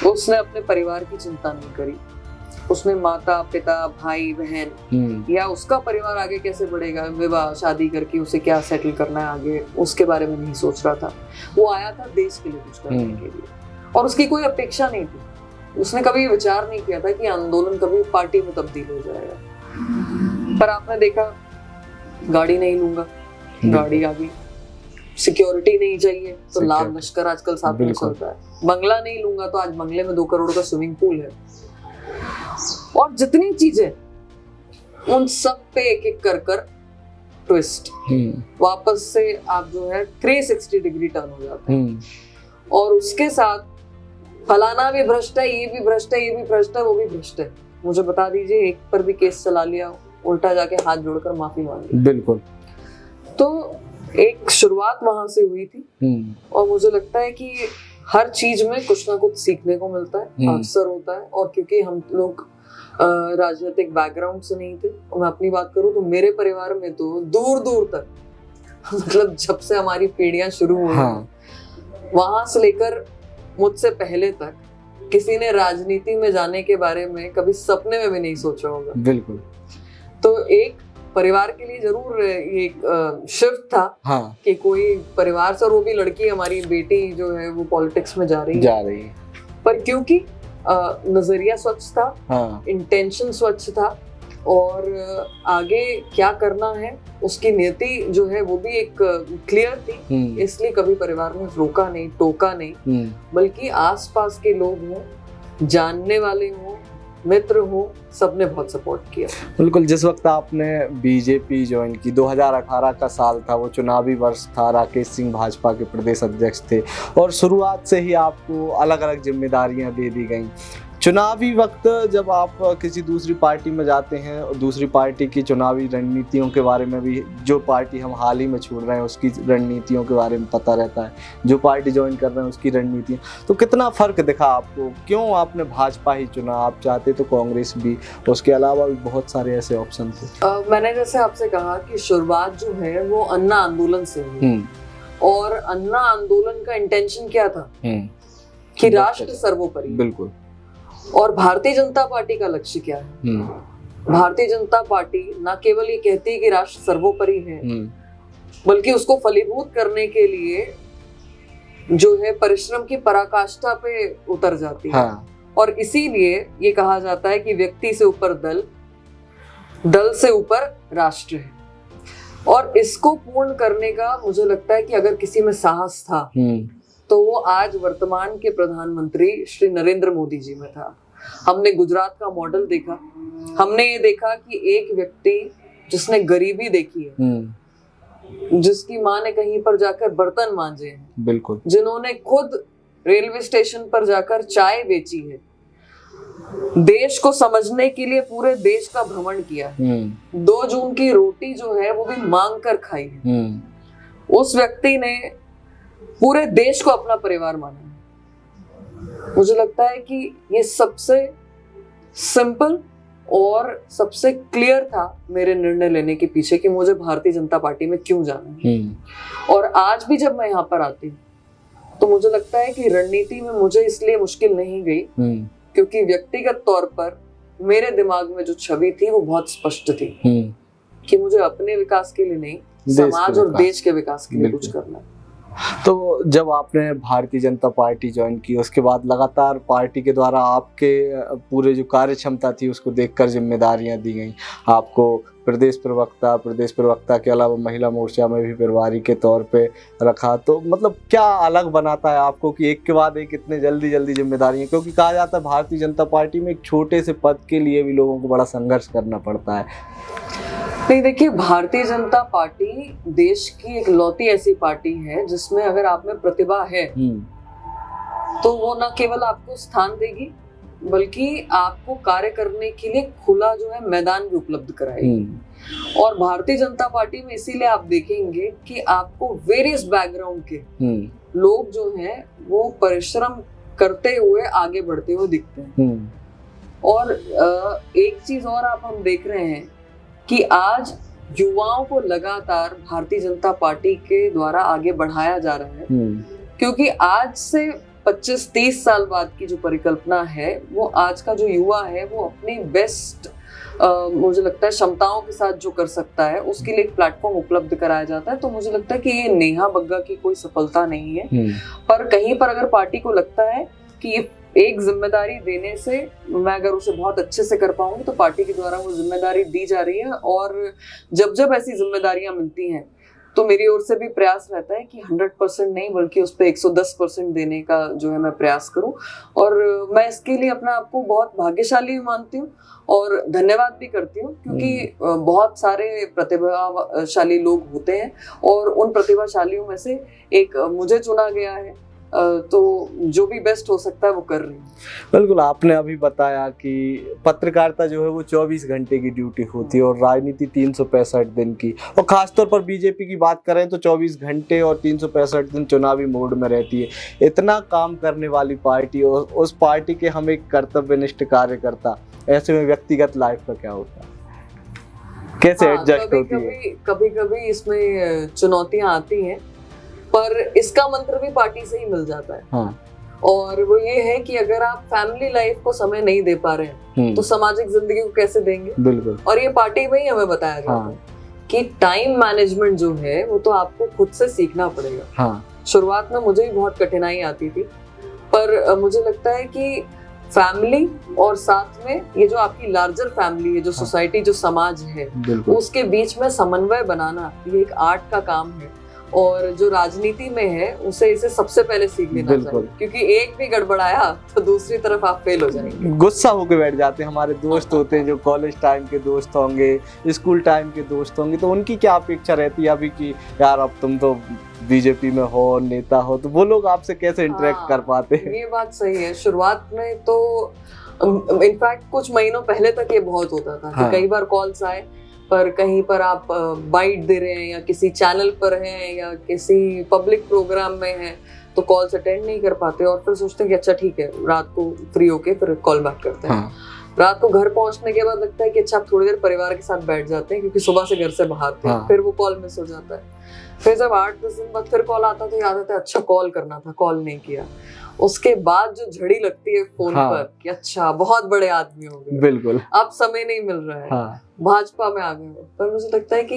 उसने अपने परिवार की चिंता नहीं करी, उसने माता पिता भाई बहन या उसका परिवार आगे कैसे बढ़ेगा, विवाह शादी करके उसे क्या सेटल करना है आगे, उसके बारे में नहीं सोच रहा था। वो आया था देश के लिए कुछ करने के लिए और उसकी कोई अपेक्षा नहीं थी उसने कभी विचार नहीं किया था कि आंदोलन कभी पार्टी में तब्दील हो जाएगा। पर आपने देखा, गाड़ी नहीं लूंगा, गाड़ी आ गई। सिक्योरिटी नहीं चाहिए तो लाल लश्कर आजकल साथ में चलता है। बंगला नहीं लूंगा तो आज बंगले में 2 करोड़ का स्विमिंग पूल है। और जितनी चीजें, उन सब पे एक एक कर ट्विस्ट, वापस से आप जो है 360 डिग्री टर्न हो जाते हैं। और उसके साथ फलाना भी भ्रष्ट है, ये भी भ्रष्ट है, ये भी भ्रष्ट है, वो भी भ्रष्ट है। मुझे बता दीजिए, एक पर भी केस चला लिया, उल्टा जाके हाथ जोड़कर माफी मांगी। बिल्कुल। तो एक शुरुआत वहां से हुई थी। और मुझे लगता है कि हर चीज में कुछ ना कुछ सीखने को मिलता है, अवसर होता है। और क्योंकि हम लोग राजनीतिक बैकग्राउंड से नहीं थे, और मैं अपनी बात करूं तो मेरे परिवार में तो दूर दूर तक मतलब जब से हमारी पीढ़ियां शुरू हुई, वहां से लेकर मुझसे पहले तक किसी ने राजनीति में जाने के बारे में कभी सपने में भी नहीं सोचा होगा। बिल्कुल। तो एक परिवार के लिए जरूर ये एक शिफ्ट था कि कोई परिवार से, और वो भी लड़की, हमारी बेटी जो है वो पॉलिटिक्स में जा रही है। पर क्योंकि नजरिया स्वच्छ था, इंटेंशन स्वच्छ था, और आगे क्या करना है उसकी नीति जो है वो भी एक क्लियर थी। इसलिए कभी परिवार ने रोका नहीं, टोका नहीं, बल्कि आसपास के लोग हों, जानने वाले हों, मित्र हो, सबने बहुत सपोर्ट किया। बिल्कुल। जिस वक्त आपने बीजेपी ज्वाइन की, 2018 का साल था, वो चुनावी वर्ष था, राकेश सिंह भाजपा के प्रदेश अध्यक्ष थे, और शुरुआत से ही आपको अलग अलग जिम्मेदारियां दे दी गई। चुनावी वक्त जब आप किसी दूसरी पार्टी में जाते हैं, और दूसरी पार्टी की चुनावी रणनीतियों के बारे में भी, जो पार्टी हम हाल ही में छोड़ रहे हैं उसकी रणनीतियों के बारे में पता रहता है, जो पार्टी ज्वाइन कर रहे हैं उसकी रणनीतियाँ, तो कितना फ़र्क दिखा आपको? क्यों आपने भाजपा ही चुना? आप चाहते तो कांग्रेस भी, उसके अलावा भी बहुत सारे ऐसे ऑप्शन थे। मैंने जैसे आपसे कहा कि शुरुआत जो है वो अन्ना आंदोलन से हुई, और अन्ना आंदोलन का इंटेंशन क्या था कि राष्ट्र सर्वोपरि। बिल्कुल। और भारतीय जनता पार्टी का लक्ष्य क्या है? भारतीय जनता पार्टी न केवल ये कहती है कि राष्ट्र सर्वोपरि है, बल्कि उसको फलीभूत करने के लिए जो है परिश्रम की पराकाष्ठा पे उतर जाती है। और इसीलिए ये कहा जाता है कि व्यक्ति से ऊपर दल, दल से ऊपर राष्ट्र है। और इसको पूर्ण करने का मुझे लगता है कि अगर किसी में साहस था तो वो आज वर्तमान के प्रधानमंत्री श्री नरेंद्र मोदी जी में था। हमने गुजरात का मॉडल देखा, हमने ये देखा कि एक व्यक्ति जिसने गरीबी देखी है, जिसकी माँ ने कहीं पर जाकर बर्तन मांजे हैं, बिल्कुल, जिन्होंने खुद रेलवे स्टेशन पर जाकर चाय बेची है, देश को समझने के लिए पूरे देश का भ्रमण किया है, 2 जून की रोटी जो है वो भी मांग कर खाई है, उस व्यक्ति ने पूरे देश को अपना परिवार माना है। मुझे लगता है कि ये सबसे सिंपल और सबसे क्लियर था मेरे निर्णय लेने के पीछे कि मुझे भारतीय जनता पार्टी में क्यों जाना है। और आज भी जब मैं यहाँ पर आती हूँ तो मुझे लगता है कि रणनीति में मुझे इसलिए मुश्किल नहीं गई क्योंकि व्यक्तिगत तौर पर मेरे दिमाग में जो छवि थी वो बहुत स्पष्ट थी कि मुझे अपने विकास के लिए नहीं, समाज और देश के विकास के लिए कुछ करना है। तो जब आपने भारतीय जनता पार्टी ज्वाइन की, उसके बाद लगातार पार्टी के द्वारा आपके पूरे जो कार्य क्षमता थी उसको देखकर जिम्मेदारियां दी गई आपको। प्रदेश प्रवक्ता के अलावा महिला मोर्चा में भी प्रभारी के तौर पे रखा। तो मतलब क्या अलग बनाता है आपको कि एक के बाद एक इतने जल्दी जिम्मेदारियां? क्योंकि कहा जाता है भारतीय जनता पार्टी में एक छोटे से पद के लिए भी लोगों को बड़ा संघर्ष करना पड़ता है। नहीं, देखिए, भारतीय जनता पार्टी देश की एक लौती ऐसी पार्टी है जिसमें अगर आप में प्रतिभा है तो वो न केवल आपको स्थान देगी बल्कि आपको कार्य करने के लिए खुला जो है मैदान भी उपलब्ध कराएगी। और भारतीय जनता पार्टी में इसीलिए आप देखेंगे कि आपको वेरियस बैकग्राउंड के लोग जो हैं वो परिश्रम करते हुए आगे बढ़ते हुए दिखते हैं। और एक चीज और हम देख रहे हैं कि आज युवाओं को लगातार भारतीय जनता पार्टी के द्वारा आगे बढ़ाया जा रहा है क्योंकि आज से 25-30 साल बाद की जो परिकल्पना है वो आज का जो युवा है वो अपनी बेस्ट मुझे लगता है क्षमताओं के साथ जो कर सकता है उसके लिए एक प्लेटफॉर्म उपलब्ध कराया जाता है। तो मुझे लगता है कि ये नेहा बग्गा की कोई सफलता नहीं है, पर कहीं पर अगर पार्टी को लगता है कि ये एक जिम्मेदारी देने से मैं अगर उसे बहुत अच्छे से कर पाऊंगी तो पार्टी के द्वारा वो जिम्मेदारी दी जा रही है, और जब जब ऐसी जिम्मेदारियां मिलती हैं तो मेरी ओर से भी प्रयास रहता है कि 100% नहीं बल्कि उस पर 110% देने का जो है मैं प्रयास करूं। और मैं इसके लिए अपने आप को बहुत भाग्यशाली मानती हूँ और धन्यवाद भी करती हूँ, क्योंकि बहुत सारे प्रतिभाशाली लोग होते हैं और उन प्रतिभाशालियों में से एक मुझे चुना गया है, तो जो भी बेस्ट हो सकता है वो कर रही हूँ। बिल्कुल, आपने अभी बताया कि पत्रकारिता जो है वो 24 घंटे की ड्यूटी होती है और राजनीति 365 दिन की, और खासतौर पर बीजेपी की बात करें तो 24 घंटे और 365 दिन चुनावी मोड में रहती है। इतना काम करने वाली पार्टी और उस पार्टी के हम एक कर्तव्यनिष्ठ कार्यकर्ता, ऐसे में व्यक्तिगत लाइफ का क्या होता है, कैसे एडजस्ट होती है? कभी कभी इसमें चुनौतियां आती हैं, पर इसका मंत्र भी पार्टी से ही मिल जाता है। हाँ। और वो ये है कि अगर आप फैमिली लाइफ को समय नहीं दे पा रहे हैं तो सामाजिक जिंदगी को कैसे देंगे? बिल्कुल। और ये पार्टी में ही हमें बताया जाता है कि टाइम मैनेजमेंट जो है वो तो आपको खुद से सीखना पड़ेगा। हाँ। शुरुआत में मुझे भी बहुत कठिनाई आती थी, पर मुझे लगता है कि फैमिली और साथ में ये जो आपकी लार्जर फैमिली है, जो सोसाइटी, जो समाज है, उसके बीच में समन्वय बनाना ये एक आर्ट का काम है। और जो राजनीति में है उसे इसे सबसे पहले सीख लेना चाहिए, क्योंकि एक भी गड़बड़ाया तो दूसरी तरफ आप फेल हो जाएंगे। गुस्सा होकर बैठ जाते हैं। हमारे दोस्त होते हैं जो कॉलेज टाइम के दोस्त होंगे, स्कूल टाइम के दोस्त होंगे, तो उनकी क्या अपेक्षा रहती है अभी कि यार अब तुम तो बीजेपी में हो, नेता हो, तो वो लोग आपसे कैसे इंटरेक्ट कर पाते हैं? ये बात सही है। शुरुआत में तो इनफैक्ट कुछ महीनों पहले तक ये बहुत होता था कि कई बार कॉल्स आए, पर कहीं पर आप बाइट दे रहे हैं या किसी चैनल पर हैं या किसी पब्लिक प्रोग्राम में हैं तो कॉल्स अटेंड नहीं कर पाते, और फिर सोचते हैं कि अच्छा ठीक है, रात को फ्री होके फिर कॉल बैक करते हैं। रात को घर पहुंचने के बाद लगता है कि अच्छा आप थोड़ी देर परिवार के साथ बैठ जाते हैं, क्योंकि सुबह से घर से बाहर थे। फिर वो कॉल मिस हो जाता है। फिर जब 8-10 दिन बाद फिर कॉल आता तो याद आता है अच्छा कॉल करना था, कॉल नहीं किया। उसके बाद जो झड़ी लगती है फोन पर कि अच्छा बहुत बड़े आदमी हो गए, बिल्कुल अब समय नहीं मिल रहा है, भाजपा में आ गए। पर मुझे लगता है कि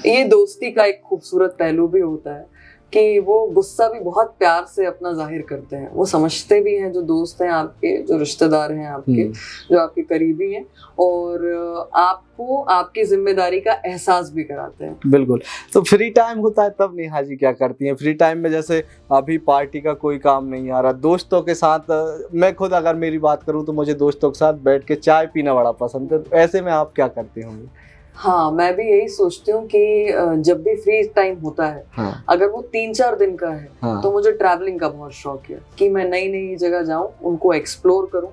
ये दोस्ती का एक खूबसूरत पहलू भी होता है कि वो गुस्सा भी बहुत प्यार से अपना जाहिर करते हैं। वो समझते भी हैं, जो दोस्त हैं आपके, जो रिश्तेदार हैं आपके, जो आपके करीबी हैं, और आपको आपकी जिम्मेदारी का एहसास भी कराते हैं। बिल्कुल। तो फ्री टाइम होता है तब नेहा जी क्या करती हैं? फ्री टाइम में जैसे अभी पार्टी का कोई काम नहीं आ रहा, दोस्तों के साथ, मैं खुद अगर मेरी बात करूं तो मुझे दोस्तों के साथ बैठ के चाय पीना बड़ा पसंद है, तो ऐसे में आप क्या करती होंगी? हाँ, मैं भी यही सोचती हूँ कि जब भी फ्री टाइम होता है, अगर वो 3-4 दिन का है, तो मुझे ट्रैवलिंग का बहुत शौक है कि मैं नई नई जगह जाऊं, उनको एक्सप्लोर करूं,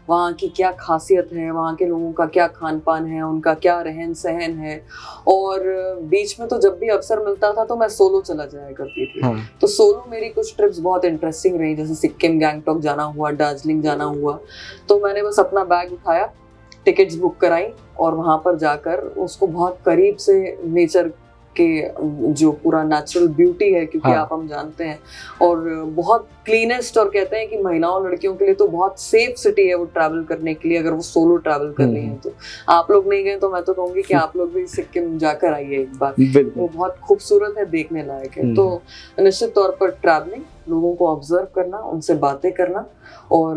वहाँ की क्या खासियत है, वहाँ के लोगों का क्या खान पान है, उनका क्या रहन सहन है। और बीच में तो जब भी अवसर मिलता था तो मैं सोलो चला जाया करती थी। तो सोलो मेरी कुछ ट्रिप्स बहुत इंटरेस्टिंग रही, जैसे सिक्किम, गैंगटॉक जाना हुआ, दार्जिलिंग जाना हुआ। तो मैंने बस अपना बैग उठाया, टिकट्स बुक कराई और वहाँ पर जाकर उसको बहुत करीब से नेचर के जो पूरा नेचुरल ब्यूटी है, क्योंकि आप हम जानते हैं, और बहुत क्लीनेस्ट, और कहते हैं कि महिलाओं लड़कियों के लिए तो बहुत सेफ सिटी है वो ट्रैवल करने के लिए, अगर वो सोलो ट्रैवल कर रही हैं। तो आप लोग नहीं गए तो मैं तो कहूँगी कि आप लोग भी सिक्किम जाकर आइए एक बार, वो बहुत खूबसूरत है, देखने लायक है। तो निश्चित तौर पर ट्रैवलिंग, लोगों को ऑब्जर्व करना, उनसे बातें करना, और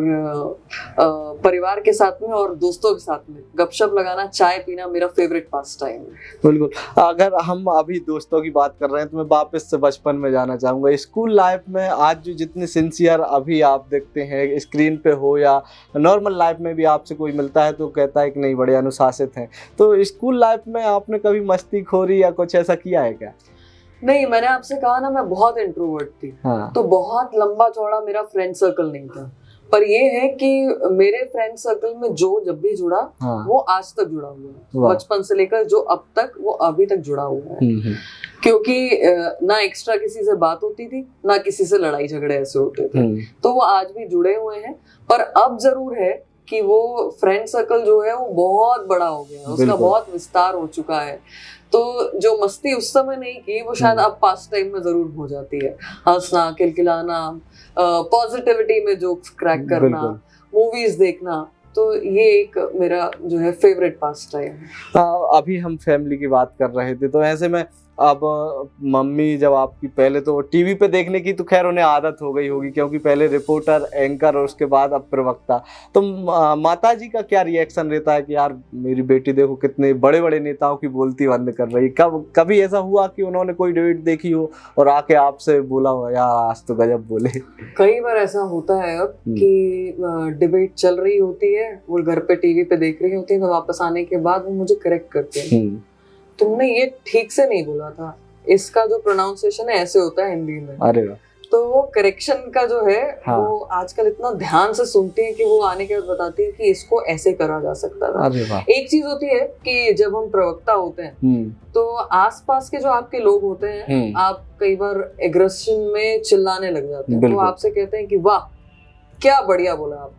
परिवार के साथ में और दोस्तों के साथ में गपशप लगाना, चाय पीना मेरा फेवरेट पास टाइम है। बिल्कुल। अगर हम अभी दोस्तों की बात कर रहे हैं तो मैं वापस से बचपन में जाना चाहूँगा। स्कूल लाइफ में आज जो जितने सिंसियर अभी आप देखते हैं स्क्रीन पे हो या नॉर्मल लाइफ में भी, आपसे कोई मिलता है तो कहता है कि नहीं बड़े अनुशासित हैं, तो स्कूल लाइफ में आपने कभी मस्तीखोरी या कुछ ऐसा किया है क्या? नहीं, मैंने आपसे कहा ना मैं बहुत इंट्रोवर्ट थी। तो बहुत लंबा चौड़ा मेरा फ्रेंड सर्कल नहीं था, पर ये है कि मेरे फ्रेंड सर्कल में जो जब भी जुड़ा वो आज तक जुड़ा हुआ है, बचपन से लेकर जो अब तक, वो अभी तक जुड़ा हुआ है। क्योंकि ना एक्स्ट्रा किसी से बात होती थी, ना किसी से लड़ाई झगड़े ऐसे होते थे, तो वो आज भी जुड़े हुए हैं। पर अब जरूर है कि वो फ्रेंड सर्कल जो है वो बहुत बड़ा हो गया है, उसका बहुत विस्तार हो चुका है। तो जो मस्ती उस समय नहीं की, वो शायद अब पास टाइम में jazur हो जाती है। हंसना, खिलखिलाना, पॉजिटिविटी में जोक्स क्रैक करना, मूवीज देखना, तो ये एक मेरा जो है फेवरेट पास टाइम है। अभी हम फैमिली की बात कर रहे थे, तो ऐसे में अब मम्मी जब आपकी, पहले तो टीवी पे देखने की तो खैर उन्हें आदत हो गई होगी क्योंकि पहले रिपोर्टर, एंकर और उसके बाद अब प्रवक्ता, तो माता जी का क्या रिएक्शन रहता है कि यार मेरी बेटी देखो कितने बड़े बड़े नेताओं की बोलती बंद कर रही? कभी ऐसा हुआ कि उन्होंने कोई डिबेट देखी हो और आके आपसे बोला हो यार आज तो गजब बोले? कई बार ऐसा होता है अब कि डिबेट चल रही होती है, वो घर पे टीवी पे देख रही होती है, तो वापस आने के बाद वो मुझे करेक्ट करते हैं, तुमने ये ठीक से नहीं बोला था, इसका जो प्रोनाउंसिएशन है ऐसे होता है हिंदी में। अरे वाह। तो वो करेक्शन का जो है, हाँ। वो आजकल इतना ध्यान से सुनती है कि वो आने के बाद बताती है कि इसको ऐसे करा जा सकता था। अरे वाह। एक चीज होती है कि जब हम प्रवक्ता होते हैं तो आसपास के जो आपके लोग होते हैं, आप कई बार एग्रेशन में चिल्लाने लग जाते हैं, तो आपसे कहते हैं कि वाह क्या बढ़िया बोला आप,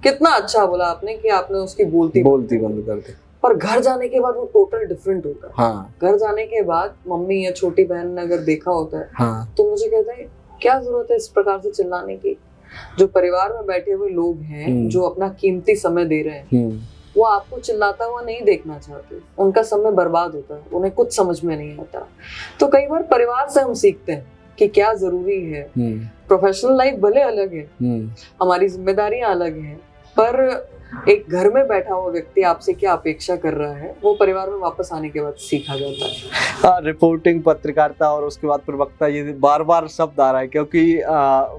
कितना अच्छा बोला आपने कि आपने उसकी बोलती बंद कर दी। पर घर जाने के बाद वो टोटल डिफरेंट होता है। हाँ। घर जाने के बाद मम्मी या छोटी बहन ने अगर देखा होता है, हाँ। तो मुझे कहता है क्या जरूरत है इस प्रकार से चिल्लाने की, जो परिवार में बैठे हुए लोग हैं, जो अपना कीमती समय दे रहे हैं, वो आपको चिल्लाता हुआ नहीं देखना चाहते, उनका समय बर्बाद होता है, उन्हें कुछ समझ में नहीं आता। तो कई बार परिवार से हम सीखते हैं कि क्या जरूरी है। प्रोफेशनल लाइफ भले अलग है, हमारी जिम्मेदारियां अलग हैं, पर एक घर में बैठा हुआ व्यक्ति आपसे क्या अपेक्षा कर रहा है, वो परिवार में वापस आने के बाद सीखा जाता है। रिपोर्टिंग, पत्रकारिता और उसके बाद प्रवक्ता, ये बार बार शब्द आ रहा है क्योंकि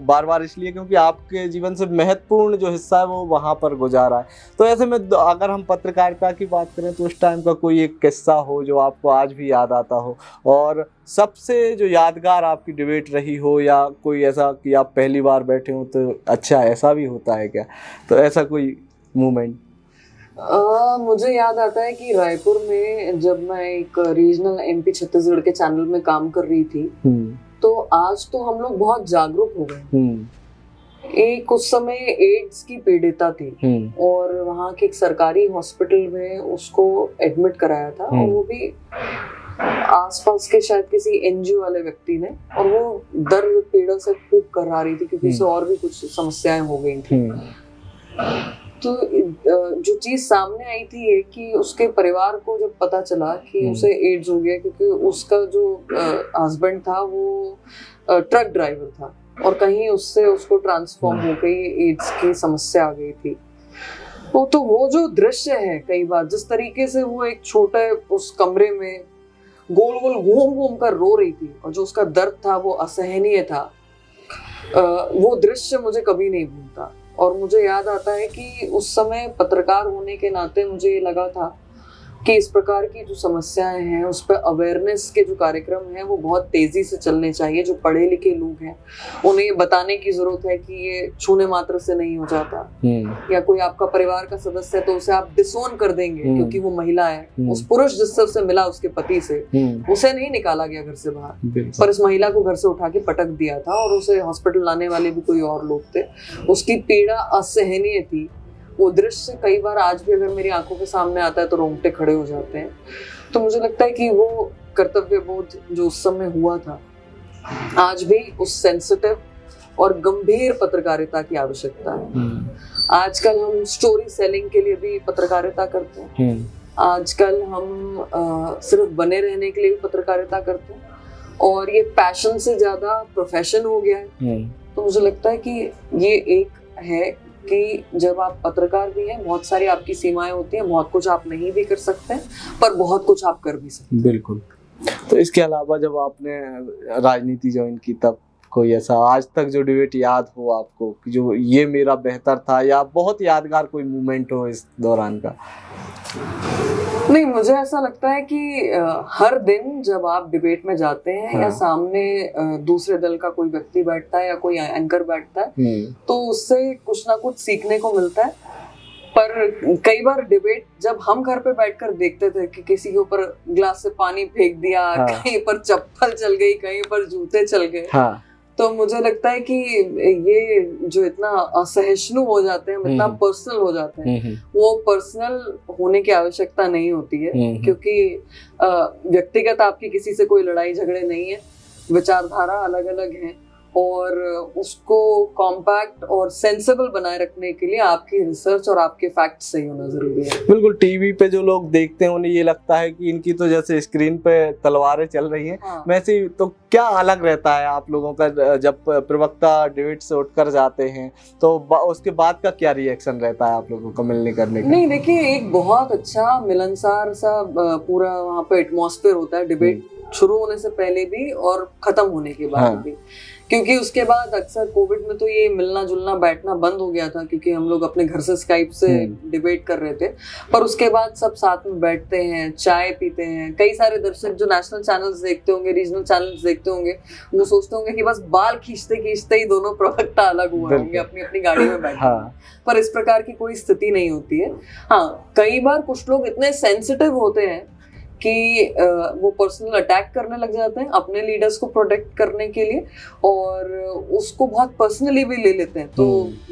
बार बार इसलिए क्योंकि आपके जीवन से महत्वपूर्ण जो हिस्सा है वो वहाँ पर गुजारा है। तो ऐसे में अगर हम पत्रकारिता की बात करें तो उस टाइम का कोई एक किस्सा हो जो आपको आज भी याद आता हो, और सबसे जो यादगार आपकी डिबेट रही हो, या कोई ऐसा कि आप पहली बार बैठे हो तो अच्छा ऐसा भी होता है क्या? तो ऐसा कोई मूवमेंट? मुझे याद आता है कि रायपुर में जब मैं एक रीजनल एमपी छत्तीसगढ़ के चैनल में काम कर रही थी, तो आज तो हम लोग बहुत जागरूक हो गए। एक उस समय एड्स की पीड़िता थी और वहाँ के एक सरकारी हॉस्पिटल में उसको एडमिट कराया था, और वो भी आसपास के शायद किसी एनजीओ वाले व्यक्ति ने, और वो दर्द पीड़ा से खूब करवा रही थी क्योंकि उसे और भी कुछ समस्याएं हो गई थी। तो जो चीज सामने आई थी ये कि उसके परिवार को जब पता चला कि उसे एड्स हो गया, क्योंकि उसका जो हस्बैंड था वो ट्रक ड्राइवर था और कहीं उससे उसको ट्रांसफॉर्म हो गई, एड्स की समस्या आ गई थी। तो वो जो दृश्य है, कई बार जिस तरीके से वो एक छोटे उस कमरे में गोल गोल घूम घूम कर रो रही थी और जो उसका दर्द था वो असहनीय था, वो दृश्य मुझे कभी नहीं भूलता। और मुझे याद आता है कि उस समय पत्रकार होने के नाते मुझे ये लगा था कि इस प्रकार की जो समस्याएं हैं उस पर अवेयरनेस के जो कार्यक्रम हैं वो बहुत तेजी से चलने चाहिए। जो पढ़े लिखे लोग हैं उन्हें ये बताने की जरूरत है कि ये छूने मात्र से नहीं हो जाता, या कोई आपका परिवार का सदस्य है तो उसे आप डिसोन कर देंगे क्योंकि वो महिला है। उस पुरुष जिससे उसे मिला, उसके पति से, उसे नहीं निकाला गया घर से बाहर, पर इस महिला को घर से उठा के पटक दिया था और उसे हॉस्पिटल लाने वाले भी कोई और लोग थे। उसकी पीड़ा असहनीय थी। वो दृश्य कई बार आज भी अगर मेरी आंखों के सामने आता है तो रोंगटे खड़े हो जाते हैं। तो मुझे लगता है कि वो कर्तव्य बोध जो उस समय हुआ था, आज भी उस सेंसिटिव और गंभीर पत्रकारिता की आवश्यकता है। आजकल हम स्टोरी सेलिंग के लिए भी पत्रकारिता करते हैं, आजकल हम सिर्फ बने रहने के लिए भी पत्रकारिता करते हैं, और ये पैशन से ज्यादा प्रोफेशन हो गया है। तो मुझे लगता है कि ये एक है कि जब आप पत्रकार भी हैं, बहुत सारी आपकी सीमाएं होती हैं, बहुत कुछ आप नहीं भी कर सकते हैं, पर बहुत कुछ आप कर भी सकते हैं। बिल्कुल। तो इसके अलावा जब आपने राजनीति ज्वाइन की तब कोई ऐसा आज तक जो डिबेट याद हो आपको कि जो ये मेरा बेहतर था, या बहुत यादगार कोई मोमेंट हो इस दौरान का? नहीं, मुझे ऐसा लगता है कि हर दिन जब आप डिबेट में जाते हैं या सामने दूसरे दल का कोई व्यक्ति बैठता है या कोई एंकर बैठता है, तो उससे कुछ ना कुछ सीखने को मिलता है। पर कई बार डिबेट जब हम घर पे बैठकर देखते थे कि किसी के ऊपर गिलास से पानी फेंक दिया, कहीं पर चप्पल चल गई, कहीं पर जूते चल गए, तो मुझे लगता है कि ये जो इतना असहिष्णु हो जाते हैं, इतना पर्सनल हो जाते हैं, वो पर्सनल होने की आवश्यकता नहीं होती है, क्योंकि व्यक्तिगत आपकी किसी से कोई लड़ाई झगड़े नहीं है, विचारधारा अलग अलग है और उसको कॉम्पैक्ट और सेंसिबल बनाए रखने के लिए आपकी रिसर्च और आपके फैक्ट्स सही होना जरूरी है। बिल्कुल, टीवी पे जो लोग देखते हैं उन्हें ये लगता है कि इनकी तो जैसे स्क्रीन पे तलवारें चल रही हैं। हाँ। वैसे तो क्या अलग रहता है आप लोगों का जब प्रवक्ता डिबेट से उठकर जाते हैं तो उसके बाद का क्या रिएक्शन रहता है आप लोगों को मिलने करने का? नहीं, देखिए, एक बहुत अच्छा मिलनसार सा पूरा वहाँ पे एटमॉस्फेयर होता है डिबेट शुरू होने से पहले भी और खत्म होने के बाद भी, क्योंकि उसके बाद अक्सर कोविड में तो ये मिलना जुलना बैठना बंद हो गया था, क्योंकि हम लोग अपने घर से स्काइप से डिबेट कर रहे थे। पर उसके बाद सब साथ में बैठते हैं, चाय पीते हैं। कई सारे दर्शक जो नेशनल चैनल्स देखते होंगे, रीजनल चैनल्स देखते होंगे, वो सोचते होंगे कि बस बाल खींचते खींचते ही दोनों प्रवक्ता अलग हुए होंगे अपनी अपनी गाड़ी में बैठे। पर इस प्रकार की कोई स्थिति नहीं होती है। हाँ, कई बार कुछ लोग इतने सेंसिटिव होते हैं कि वो पर्सनल अटैक करने लग जाते हैं अपने लीडर्स को प्रोटेक्ट करने के लिए, और उसको बहुत पर्सनली भी ले लेते हैं। तो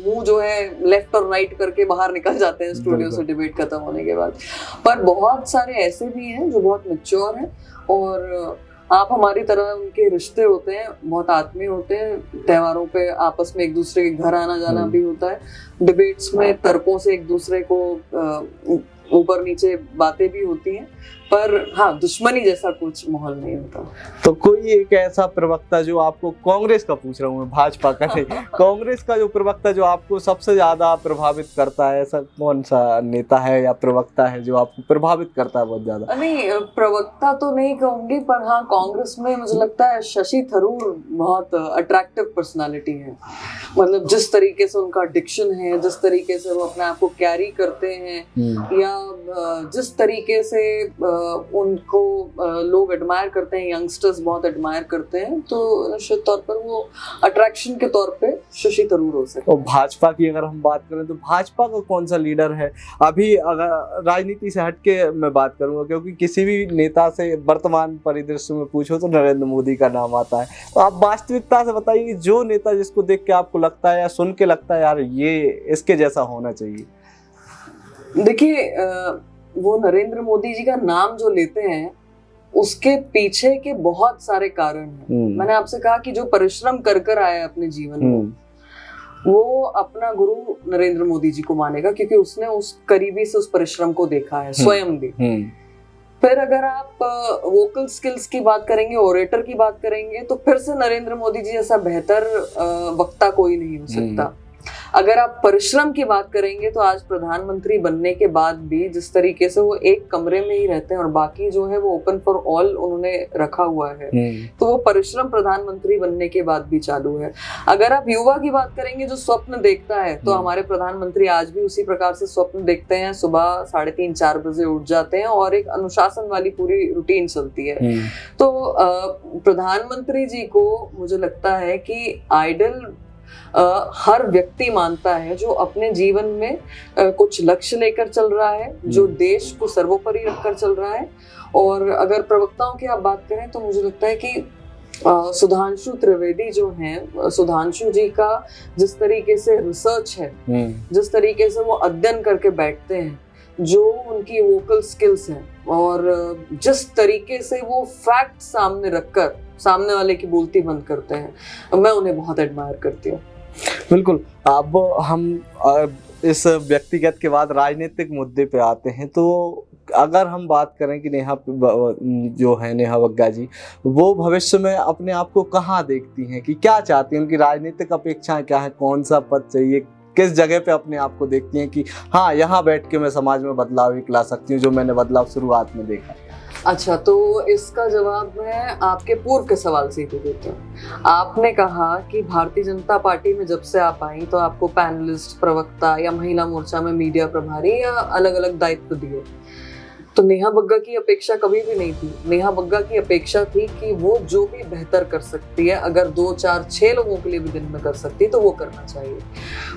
मुंह जो है लेफ्ट और राइट करके बाहर निकल जाते हैं स्टूडियो से डिबेट खत्म होने के बाद। पर बहुत सारे ऐसे भी हैं जो बहुत मैच्योर हैं, और आप हमारी तरह उनके रिश्ते होते हैं, बहुत आत्मीय होते हैं। त्योहारों पे आपस में एक दूसरे के घर आना जाना भी होता है। डिबेट्स में तर्कों से एक दूसरे को ऊपर नीचे बातें भी होती हैं, पर हाँ, दुश्मनी जैसा कुछ माहौल नहीं होता। तो कोई एक ऐसा प्रवक्ता जो आपको, कांग्रेस का पूछ रहा हूँ मैं, भाजपा का नहीं, कांग्रेस का जो प्रवक्ता जो आपको सबसे ज्यादा प्रभावित करता है, ऐसा कौन सा नेता है या प्रवक्ता है जो आपको प्रभावित करता है बहुत ज्यादा? नहीं, प्रवक्ता तो नहीं कहूंगी, पर हाँ, कांग्रेस में मुझे लगता है शशि थरूर बहुत अट्रैक्टिव पर्सनालिटी है। मतलब जिस तरीके से उनका डिक्शन है, जिस तरीके से वो अपने आप को कैरी करते हैं, या जिस तरीके से उनको लोग एडमायर करते हैं, यंगस्टर्स बहुत एडमायर करते हैं, तो निश्चित तौर पर वो अट्रैक्शन के तौर पे शशि थरूर हो सकते हैं। और भाजपा की अगर हम बात करें तो भाजपा का कौन सा लीडर है अभी? अगर राजनीति से हटके मैं बात करूंगा, क्योंकि किसी भी नेता से वर्तमान परिदृश्य में पूछो तो नरेंद्र मोदी का नाम आता है। तो आप वास्तविकता से बताइए, जो नेता जिसको देख के आपको लगता है या सुन के लगता है यार ये इसके जैसा होना चाहिए? देखिए, वो नरेंद्र मोदी जी का नाम जो लेते हैं उसके पीछे के बहुत सारे कारण हैं। मैंने आपसे कहा कि जो परिश्रम कर आया अपने जीवन में, वो अपना गुरु नरेंद्र मोदी जी को मानेगा, क्योंकि उसने उस करीबी से उस परिश्रम को देखा है स्वयं भी। फिर अगर आप वोकल स्किल्स की बात करेंगे, ओरेटर की बात करेंगे, तो फिर से नरेंद्र मोदी जी जैसा बेहतर वक्ता कोई नहीं हो सकता। अगर आप परिश्रम की बात करेंगे तो आज प्रधानमंत्री बनने के बाद भी जिस तरीके से वो एक कमरे में ही रहते हैं और बाकी जो है वो ओपन फॉर ऑल उन्होंने रखा हुआ है, तो वो परिश्रम प्रधानमंत्री बनने के बाद भी चालू है। अगर आप युवा की बात करेंगे जो स्वप्न देखता है, तो हमारे प्रधानमंत्री आज भी उसी प्रकार से स्वप्न देखते हैं। सुबह 3:30-4 बजे उठ जाते हैं और एक अनुशासन वाली पूरी रूटीन चलती है। तो प्रधानमंत्री जी को मुझे लगता है कि आइडल हर व्यक्ति मानता है जो अपने जीवन में कुछ लक्ष्य लेकर चल रहा है, जो देश को सर्वोपरि रखकर चल रहा है। और अगर प्रवक्ताओं की आप बात करें तो मुझे लगता है कि सुधांशु त्रिवेदी जो हैं, सुधांशु जी का जिस तरीके से रिसर्च है, जिस तरीके से वो अध्ययन करके बैठते हैं, जो उनकी वोकल स्किल्स हैं, और जिस तरीके से वो फैक्ट सामने रखकर सामने वाले की बोलती बंद करते हैं, मैं उन्हें बहुत एडमायर करती हूँ। बिल्कुल। अब हम इस व्यक्तिगत के बाद राजनीतिक मुद्दे पे आते हैं। तो अगर हम बात करें कि नेहा जो है, नेहा वग्गा जी, वो भविष्य में अपने आप को कहाँ देखती हैं, कि क्या चाहती हैं, उनकी राजनीतिक अपेक्षाएं क्या है, कौन सा पद चाहिए, किस जगह पे अपने आप को देखती हैं कि हाँ, यहाँ बैठ के मैं समाज में बदलाव ला सकती हूँ, जो मैंने बदलाव शुरुआत में देखा? अच्छा, तो इसका जवाब मैं आपके पूर्व के सवाल से ही देती हूँ। आपने कहा कि भारतीय जनता पार्टी में जब से आप आई तो आपको पैनलिस्ट, प्रवक्ता या महिला मोर्चा में मीडिया प्रभारी या अलग अलग दायित्व दिए। तो नेहा बग्गा की अपेक्षा कभी भी नहीं थी। नेहा बग्गा की अपेक्षा थी कि वो जो भी बेहतर कर सकती है, अगर 2, 4, 6 लोगों के लिए भी दिन में कर सकती है तो वो करना चाहिए।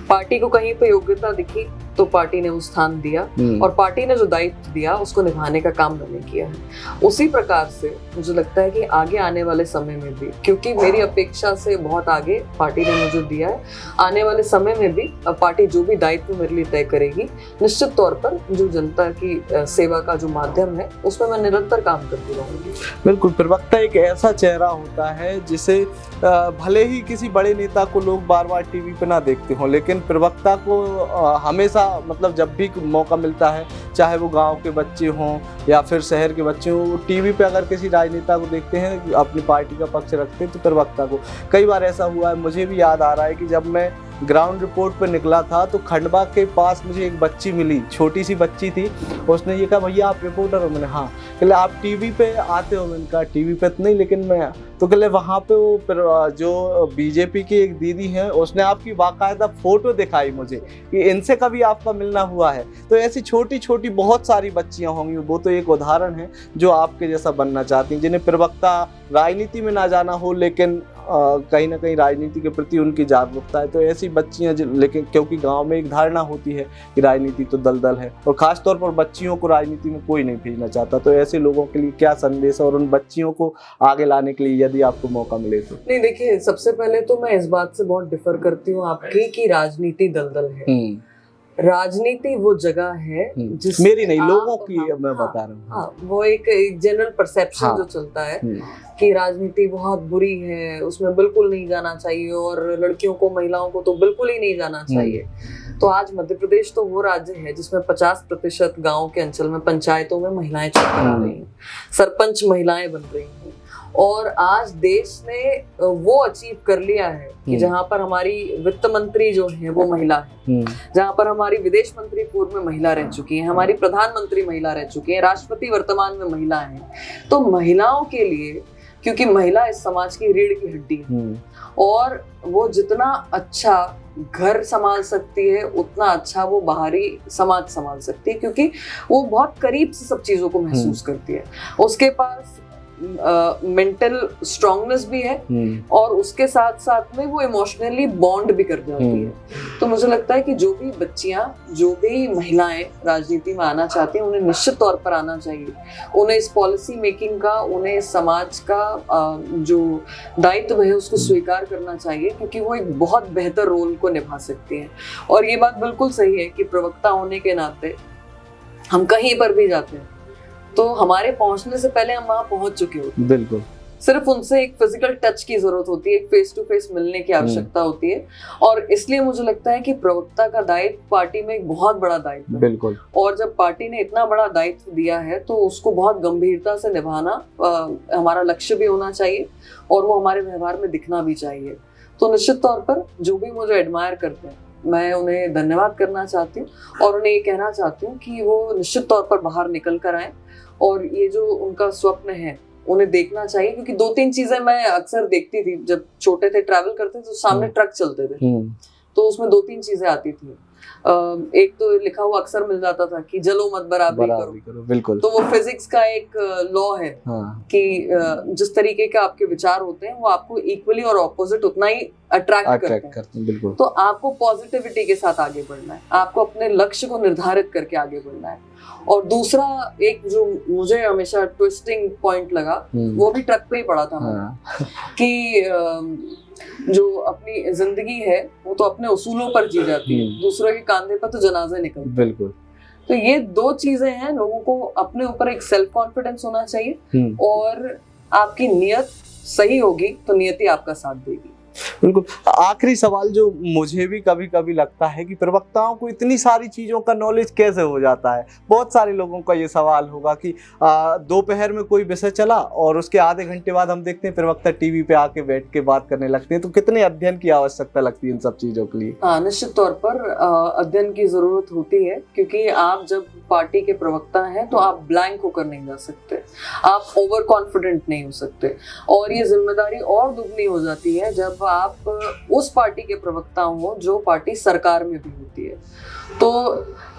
पार्टी को कहीं पे योग्यता दिखी तो पार्टी ने वो स्थान दिया और पार्टी ने जो दायित्व दिया उसको निभाने का काम मैंने किया है। उसी प्रकार से मुझे लगता है कि आगे आने वाले समय में भी, क्योंकि मेरी अपेक्षा से बहुत आगे पार्टी ने मुझे दिया है, आने वाले समय में भी पार्टी जो भी दायित्व मेरे लिए तय करेगी, निश्चित तौर पर जो जनता की सेवा का जो माध्यम है उसमें मैं निरंतर काम करती रहूंगी। बिल्कुल, प्रवक्ता एक ऐसा चेहरा होता है जिसे भले ही किसी बड़े नेता को लोग बार बार टीवी पे ना देखते हों, लेकिन प्रवक्ता को हमेशा मतलब जब भी मौका मिलता है, चाहे वो गांव के बच्चे हों या फिर शहर के बच्चे हों, टीवी पे अगर किसी राजनेता को देखते हैं अपनी पार्टी का पक्ष रखते हैं तो प्रवक्ता को। कई बार ऐसा हुआ है, मुझे भी याद आ रहा है कि जब मैं ग्राउंड रिपोर्ट पर निकला था तो खंडवा के पास मुझे एक बच्ची मिली, छोटी सी बच्ची थी। उसने ये कहा, भैया आप रिपोर्टर हो? मैंने हाँ। कहले आप टीवी पे आते हो? मैंने कहा टीवी पे तो नहीं, लेकिन मैं तो कहले वहाँ पे वो जो बीजेपी की एक दीदी है उसने आपकी बाकायदा फोटो दिखाई मुझे कि इनसे कभी आपका मिलना हुआ है। तो ऐसी छोटी छोटी बहुत सारी बच्चियाँ होंगी, वो तो एक उदाहरण है जो आपके जैसा बनना चाहती हैं, जिन्हें प्रवक्ता राजनीति में ना जाना हो लेकिन कहीं ना कहीं राजनीति के प्रति उनकी जागरूकता है। तो ऐसी बच्चियां, लेकिन क्योंकि गांव में एक धारणा होती है कि राजनीति तो दलदल है और खास तौर पर बच्चियों को राजनीति में कोई नहीं भेजना चाहता, तो ऐसे लोगों के लिए क्या संदेश है और उन बच्चियों को आगे लाने के लिए यदि आपको मौका मिले तो? नहीं, देखिए, सबसे पहले तो मैं इस बात से बहुत डिफर करती हूँ आपकी कि राजनीति दलदल है। राजनीति वो जगह है जिस मेरी नहीं, लोगों की मैं बता रहा हूँ। हाँ, वो एक जनरल परसेप्शन जो चलता है कि राजनीति बहुत बुरी है, उसमें बिल्कुल नहीं जाना चाहिए और लड़कियों को, महिलाओं को तो बिल्कुल ही नहीं जाना चाहिए। तो आज मध्य प्रदेश तो वो राज्य है जिसमें 50% गाँव के अंचल में पंचायतों में महिलाएं चुनकर आ रही हैं, सरपंच महिलाएं बन रही हैं। और आज देश ने वो अचीव कर लिया है कि जहां पर हमारी वित्त मंत्री जो है वो महिला है, जहां पर हमारी विदेश मंत्री पूर्व में महिला रह चुकी है, हमारी प्रधानमंत्री महिला रह चुकी है, राष्ट्रपति वर्तमान में महिला है। तो महिलाओं के लिए, क्योंकि महिला इस समाज की रीढ़ की हड्डी है और वो जितना अच्छा घर संभाल सकती है उतना अच्छा वो बाहरी समाज संभाल सकती है, क्योंकि वो बहुत करीब से सब चीजों को महसूस करती है। उसके पास मेंटल स्ट्रांगनेस भी है और उसके साथ साथ में वो इमोशनली बॉन्ड भी कर जाती है। तो मुझे लगता है कि जो भी बच्चियां, जो भी महिलाएं राजनीति में आना चाहती हैं, उन्हें निश्चित तौर पर आना चाहिए। उन्हें इस पॉलिसी मेकिंग का, उन्हें इस समाज का जो दायित्व है उसको स्वीकार करना चाहिए, क्योंकि वो एक बहुत बेहतर रोल को निभा सकती हैं। और ये बात बिल्कुल सही है कि प्रवक्ता होने के नाते हम कहीं पर भी जाते हैं तो हमारे पहुंचने से पहले हम वहां पहुंच चुके होते हैं। बिल्कुल, सिर्फ उनसे एक फिजिकल टच की जरूरत होती है, एक फेस टू फेस मिलने की आवश्यकता होती है। और इसलिए मुझे लगता है कि प्रवक्ता का दायित्व पार्टी में एक बहुत बड़ा दायित्व है। बिल्कुल। और जब पार्टी ने इतना बड़ा दायित्व दिया है तो उसको बहुत गंभीरता से निभाना हमारा लक्ष्य भी होना चाहिए और वो हमारे व्यवहार में दिखना भी चाहिए। तो निश्चित तौर पर जो भी मुझे एडमायर करते हैं, मैं उन्हें धन्यवाद करना चाहती हूँ और उन्हें ये कहना चाहती हूँ कि वो निश्चित तौर पर बाहर निकल कर आए और ये जो उनका स्वप्न है उन्हें देखना चाहिए। क्योंकि 2-3 चीजें मैं अक्सर देखती थी जब छोटे थे, ट्रैवल करते थे तो सामने ट्रक चलते थे, तो उसमें 2-3 चीजें आती थी। एक तो लिखा हुआ अक्सर मिल जाता था कि जलो मत बराबरी करो। बिल्कुल। तो वो फिजिक्स का एक लॉ है कि जिस तरीके के आपके विचार होते हैं वो आपको इक्वली और ऑपोजिट उतना ही अट्रैक्ट करते हैं। बिल्कुल। तो आपको पॉजिटिविटी के साथ आगे बढ़ना है, आपको अपने लक्ष्य को निर्धारित करके आगे बढ़ना है। और दूसरा एक जो मुझे हमेशा ट्विस्टिंग पॉइंट लगा, वो भी ट्रक पे ही पड़ा था कि जो अपनी जिंदगी है वो तो अपने उसूलों पर जी जाती है, दूसरों के कंधे पर तो जनाजे निकलते। बिल्कुल। तो ये 2 चीजें हैं, लोगों को अपने ऊपर एक सेल्फ कॉन्फिडेंस होना चाहिए और आपकी नियत सही होगी तो नियति आपका साथ देगी। बिल्कुल। आखिरी सवाल जो मुझे भी कभी कभी लगता है कि प्रवक्ताओं को इतनी सारी चीज़ों का नॉलेज कैसे हो जाता है। बहुत सारे लोगों का ये सवाल होगा कि दोपहर में कोई विषय चला और उसके आधे घंटे बाद हम देखते हैं प्रवक्ता टीवी पे आके बैठ के बात करने लगते हैं। तो कितने अध्ययन की आवश्यकता लगती है इन सब चीज़ों के लिए? हाँ, निश्चित तौर पर अध्ययन की जरूरत होती है, क्योंकि आप जब पार्टी के प्रवक्ता हैं तो आप ब्लैंक होकर नहीं जा सकते, आप ओवर कॉन्फिडेंट नहीं हो सकते। और ये जिम्मेदारी और दुगनी हो जाती है जब आप उस पार्टी के प्रवक्ता हो जो पार्टी सरकार में भी होती है। तो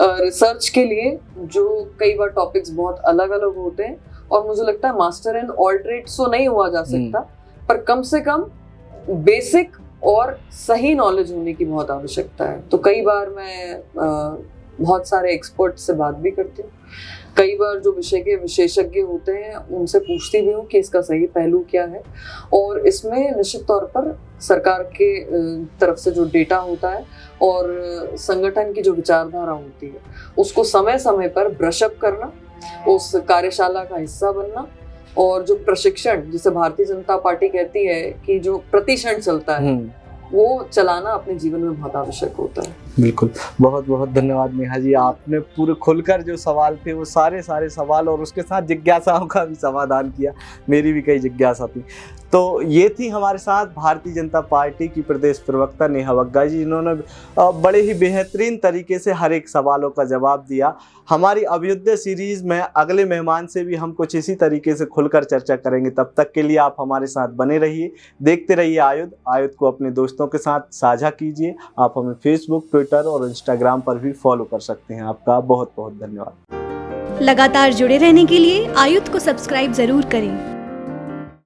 रिसर्च के लिए जो कई बार टॉपिक्स बहुत अलग अलग होते हैं और मुझे लगता है मास्टर इन ऑल ट्रेड्स तो नहीं हुआ जा सकता, पर कम से कम बेसिक और सही नॉलेज होने की बहुत आवश्यकता है। तो कई बार मैं बहुत सारे एक्सपर्ट से बात भी करती हूँ। कई बार जो विषय के विशेषज्ञ होते हैं उनसे पूछती भी हूँ कि इसका सही पहलू क्या है। और इसमें निश्चित तौर पर सरकार के तरफ से जो डेटा होता है और संगठन की जो विचारधारा होती है उसको समय समय पर ब्रशअप करना, उस कार्यशाला का हिस्सा बनना, और जो प्रशिक्षण जिसे भारतीय जनता पार्टी कहती है कि जो प्रतिक्षण चलता है वो चलाना अपने जीवन में बहुत आवश्यक होता है। बिल्कुल, बहुत बहुत धन्यवाद नेहा जी, आपने पूरे खुलकर जो सवाल थे वो सारे सवाल और उसके साथ जिज्ञासाओं का भी समाधान किया। मेरी भी कई जिज्ञासा थी। तो ये थी हमारे साथ भारतीय जनता पार्टी की प्रदेश प्रवक्ता नेहा वग्गा जी, जिन्होंने बड़े ही बेहतरीन तरीके से हर एक सवालों का जवाब दिया। हमारी अभ्युदय सीरीज में अगले मेहमान से भी हम कुछ इसी तरीके से खुलकर चर्चा करेंगे। तब तक के लिए आप हमारे साथ बने रहिए, देखते रहिए आयुध को अपने दोस्तों के साथ साझा कीजिए। आप हमें फेसबुक, ट्विटर और इंस्टाग्राम पर भी फॉलो कर सकते हैं। आपका बहुत बहुत धन्यवाद। लगातार जुड़े रहने के लिए आयुध को सब्सक्राइब जरूर करें।